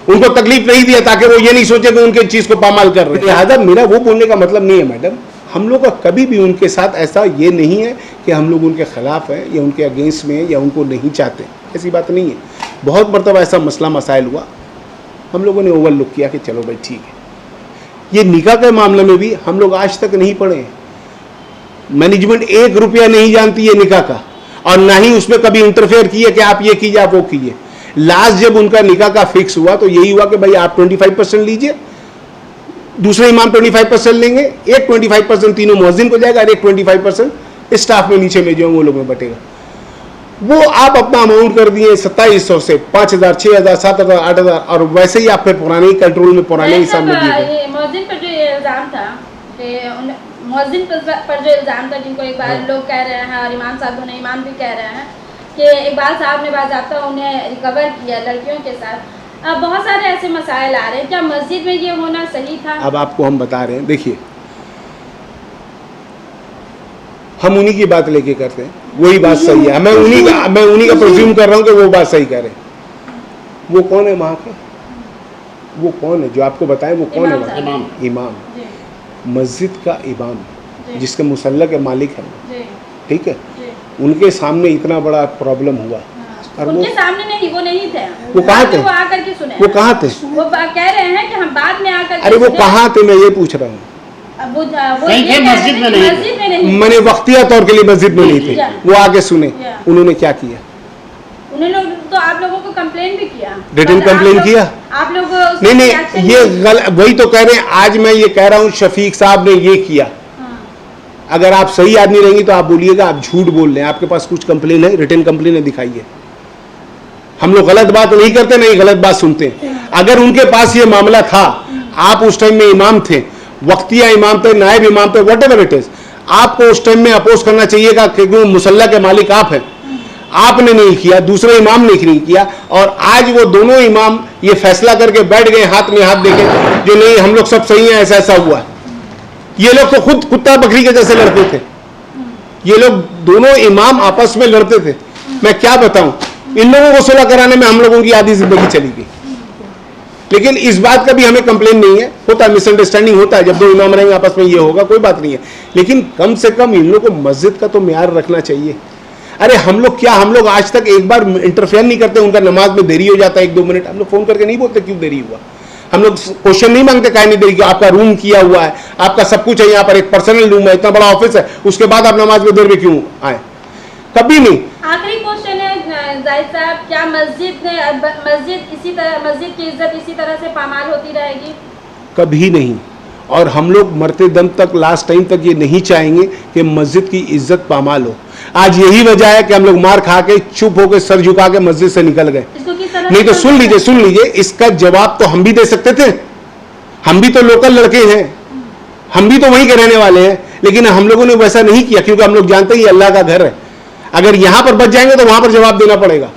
उनको तकलीफ नहीं दिया ताकि वो ये नहीं सोचे कि उनके चीज को पामाल कर रहे हैं। लिहाजा मेरा वो बोलने का मतलब नहीं है मैडम, हम लोग का कभी भी उनके साथ ऐसा ये नहीं है कि हम लोग उनके खिलाफ हैं या उनके अगेंस्ट में या उनको नहीं चाहते, ऐसी बात नहीं है। बहुत मरतबा ऐसा मसला मसाइल हुआ, हम लोगों ने ओवरलुक किया कि चलो भाई ठीक है। ये निकाह के मामले में भी हम लोग आज तक नहीं पढ़े, मैनेजमेंट 1 रुपया नहीं जानती है निकाह का, और ना ही उसमें कभी इंटरफेयर किए कि आप ये कीजिए आप वो कीजिए। लास्ट जब उनका निकाह का फिक्स हुआ तो यही हुआ कि भाई आप 25% लीजिए, दूसरे इमाम 25% लेंगे, एक 25% तीनों मुअज्जिन को जाएगा और एक 25% स्टाफ में नीचे में जो वो लोग में बटेगा। वो आप अपना अमाउंट कर दिए 2700 से 5000, 6000, 7000, 8000, और वैसे ही आप फिर पुराने ही कंट्रोल में पुराने हिसाब में दिए। मुअज्जिन पर जो इल्जाम था, मुअज्जिन पर जो इल्जाम था, जिनको इकबाल लोग कह रहे हैं और इमाम साहब उन्हें इमाम भी कह रहे हैं कि इकबाल साहब ने बाज़ाब्ता उन्हें रिकवर किया लड़कियों के साथ। अब बहुत सारे ऐसे मसाइल आ रहे हैं, क्या मस्जिद में ये होना सही था? अब आपको हम बता रहे हैं, देखिए हम उन्हीं की बात लेके करते हैं, वही बात सही है। मैं उन्हीं का प्रेज्यूम कर रहा हूँ कि वो बात सही करें। वो कौन है वहाँ के? वो कौन है जो आपको बताए? वो कौन है? इमाम, मस्जिद का इमाम, जिसके मुसल्ला के मालिक हैं, ठीक है। उनके सामने इतना बड़ा प्रॉब्लम हुआ, और उनके सामने नहीं, वो नहीं थे। वो कहाँ थे? वो आकर के सुने। वो कहाँ थे? वो कह रहे हैं कि हम बाद में आकर। अरे वो कहाँ थे, मैं ये पूछ रहा हूँ। मस्जिद में नहीं, मैंने वक्तिया तौर के लिए मस्जिद में नहीं थे, वो आगे सुने। उन्होंने क्या किया? उन्होंने तो आप लोगों को कंप्लेन भी किया, रिटर्न कंप्लेन किया। आप लोग नहीं, ये वही तो कह रहे हैं। आज मैं ये कह रहा हूँ शफीक साहब ने ये किया। अगर आप सही आदमी रहेंगे तो आप बोलिएगा आप झूठ बोल रहे हैं, आपके पास कुछ कंप्लेन है, रिटर्न कंप्लेन है, दिखाइए। हम लोग गलत बात नहीं करते, नहीं गलत बात सुनते। अगर उनके पास ये मामला था, आप उस टाइम में इमाम थे, वक्तिया इमाम थे, नायब इमाम थे, व्हाटएवर इट इज, आपको उस टाइम में अपोज करना चाहिएगा क्योंकि मुसल्ला के मालिक आप हैं। आपने नहीं किया, दूसरे इमाम ने नहीं किया, और आज वो दोनों इमाम ये फैसला करके बैठ गए हाथ में हाथ देके जो नहीं हम लोग सब सही हैं, ऐसा ऐसा हुआ। ये लोग तो खुद कुत्ता बकरी के जैसे लड़ते थे। ये लोग दोनों इमाम आपस में लड़ते थे। मैं क्या बताऊं, इन लोगों को सुलह कराने में हम लोगों की आधी जिंदगी चली गई। लेकिन इस बात का भी हमें कंप्लेन नहीं है, होता है, मिसअंडरस्टैंडिंग होता है, जब दो इमाम रहेंगे आपस में ये होगा, कोई बात नहीं है। लेकिन कम से कम इन लोगों को मस्जिद का तो म्यार रखना चाहिए। अरे हम लोग आज तक एक बार इंटरफेयर नहीं करते, उनका नमाज में देरी हो जाता है 1-2 मिनट, हम लोग फोन करके नहीं बोलते क्यों देरी हुआ। हम लोग क्वेश्चन नहीं मांगते काहे नहीं देरी, आपका रूम किया हुआ है, आपका सब कुछ है, यहाँ पर एक पर्सनल रूम है, इतना बड़ा ऑफिस है, उसके बाद आप नमाज में देर में क्यों आए? कभी नहीं। आखिरी क्वेश्चन है जाहिद साहब, क्या मस्जिद की इज्जत इसी तरह से पामाल होती रहेगी? कभी नहीं। और हम लोग मरते दम तक, लास्ट टाइम तक ये नहीं चाहेंगे कि मस्जिद की इज्जत पामाल हो। आज यही वजह है कि हम लोग मार खा के चुप होकर सर झुका के मस्जिद से निकल गए। नहीं तो सुन लीजिए, इसका जवाब तो हम भी दे सकते थे। हम भी तो लोकल लड़के हैं, हम भी तो वहीं के रहने वाले हैं, लेकिन हम लोगों ने वैसा नहीं किया क्योंकि हम लोग जानते हैं अल्लाह का घर है। अगर यहां पर बच जाएंगे तो वहां पर जवाब देना पड़ेगा,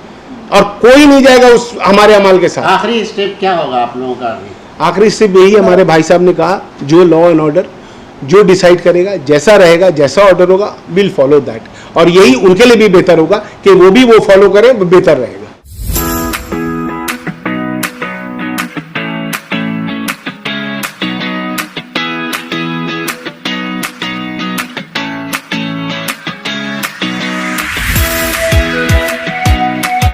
और कोई नहीं जाएगा उस हमारे अमाल के साथ। आखिरी स्टेप क्या होगा आप लोगों का? आखिरी स्टेप यही हमारे भाई साहब ने कहा, जो लॉ एंड ऑर्डर जो डिसाइड करेगा, जैसा रहेगा, जैसा ऑर्डर होगा, विल फॉलो दैट। और यही उनके लिए भी बेहतर होगा कि वो भी वो फॉलो करें, बेहतर रहेगा।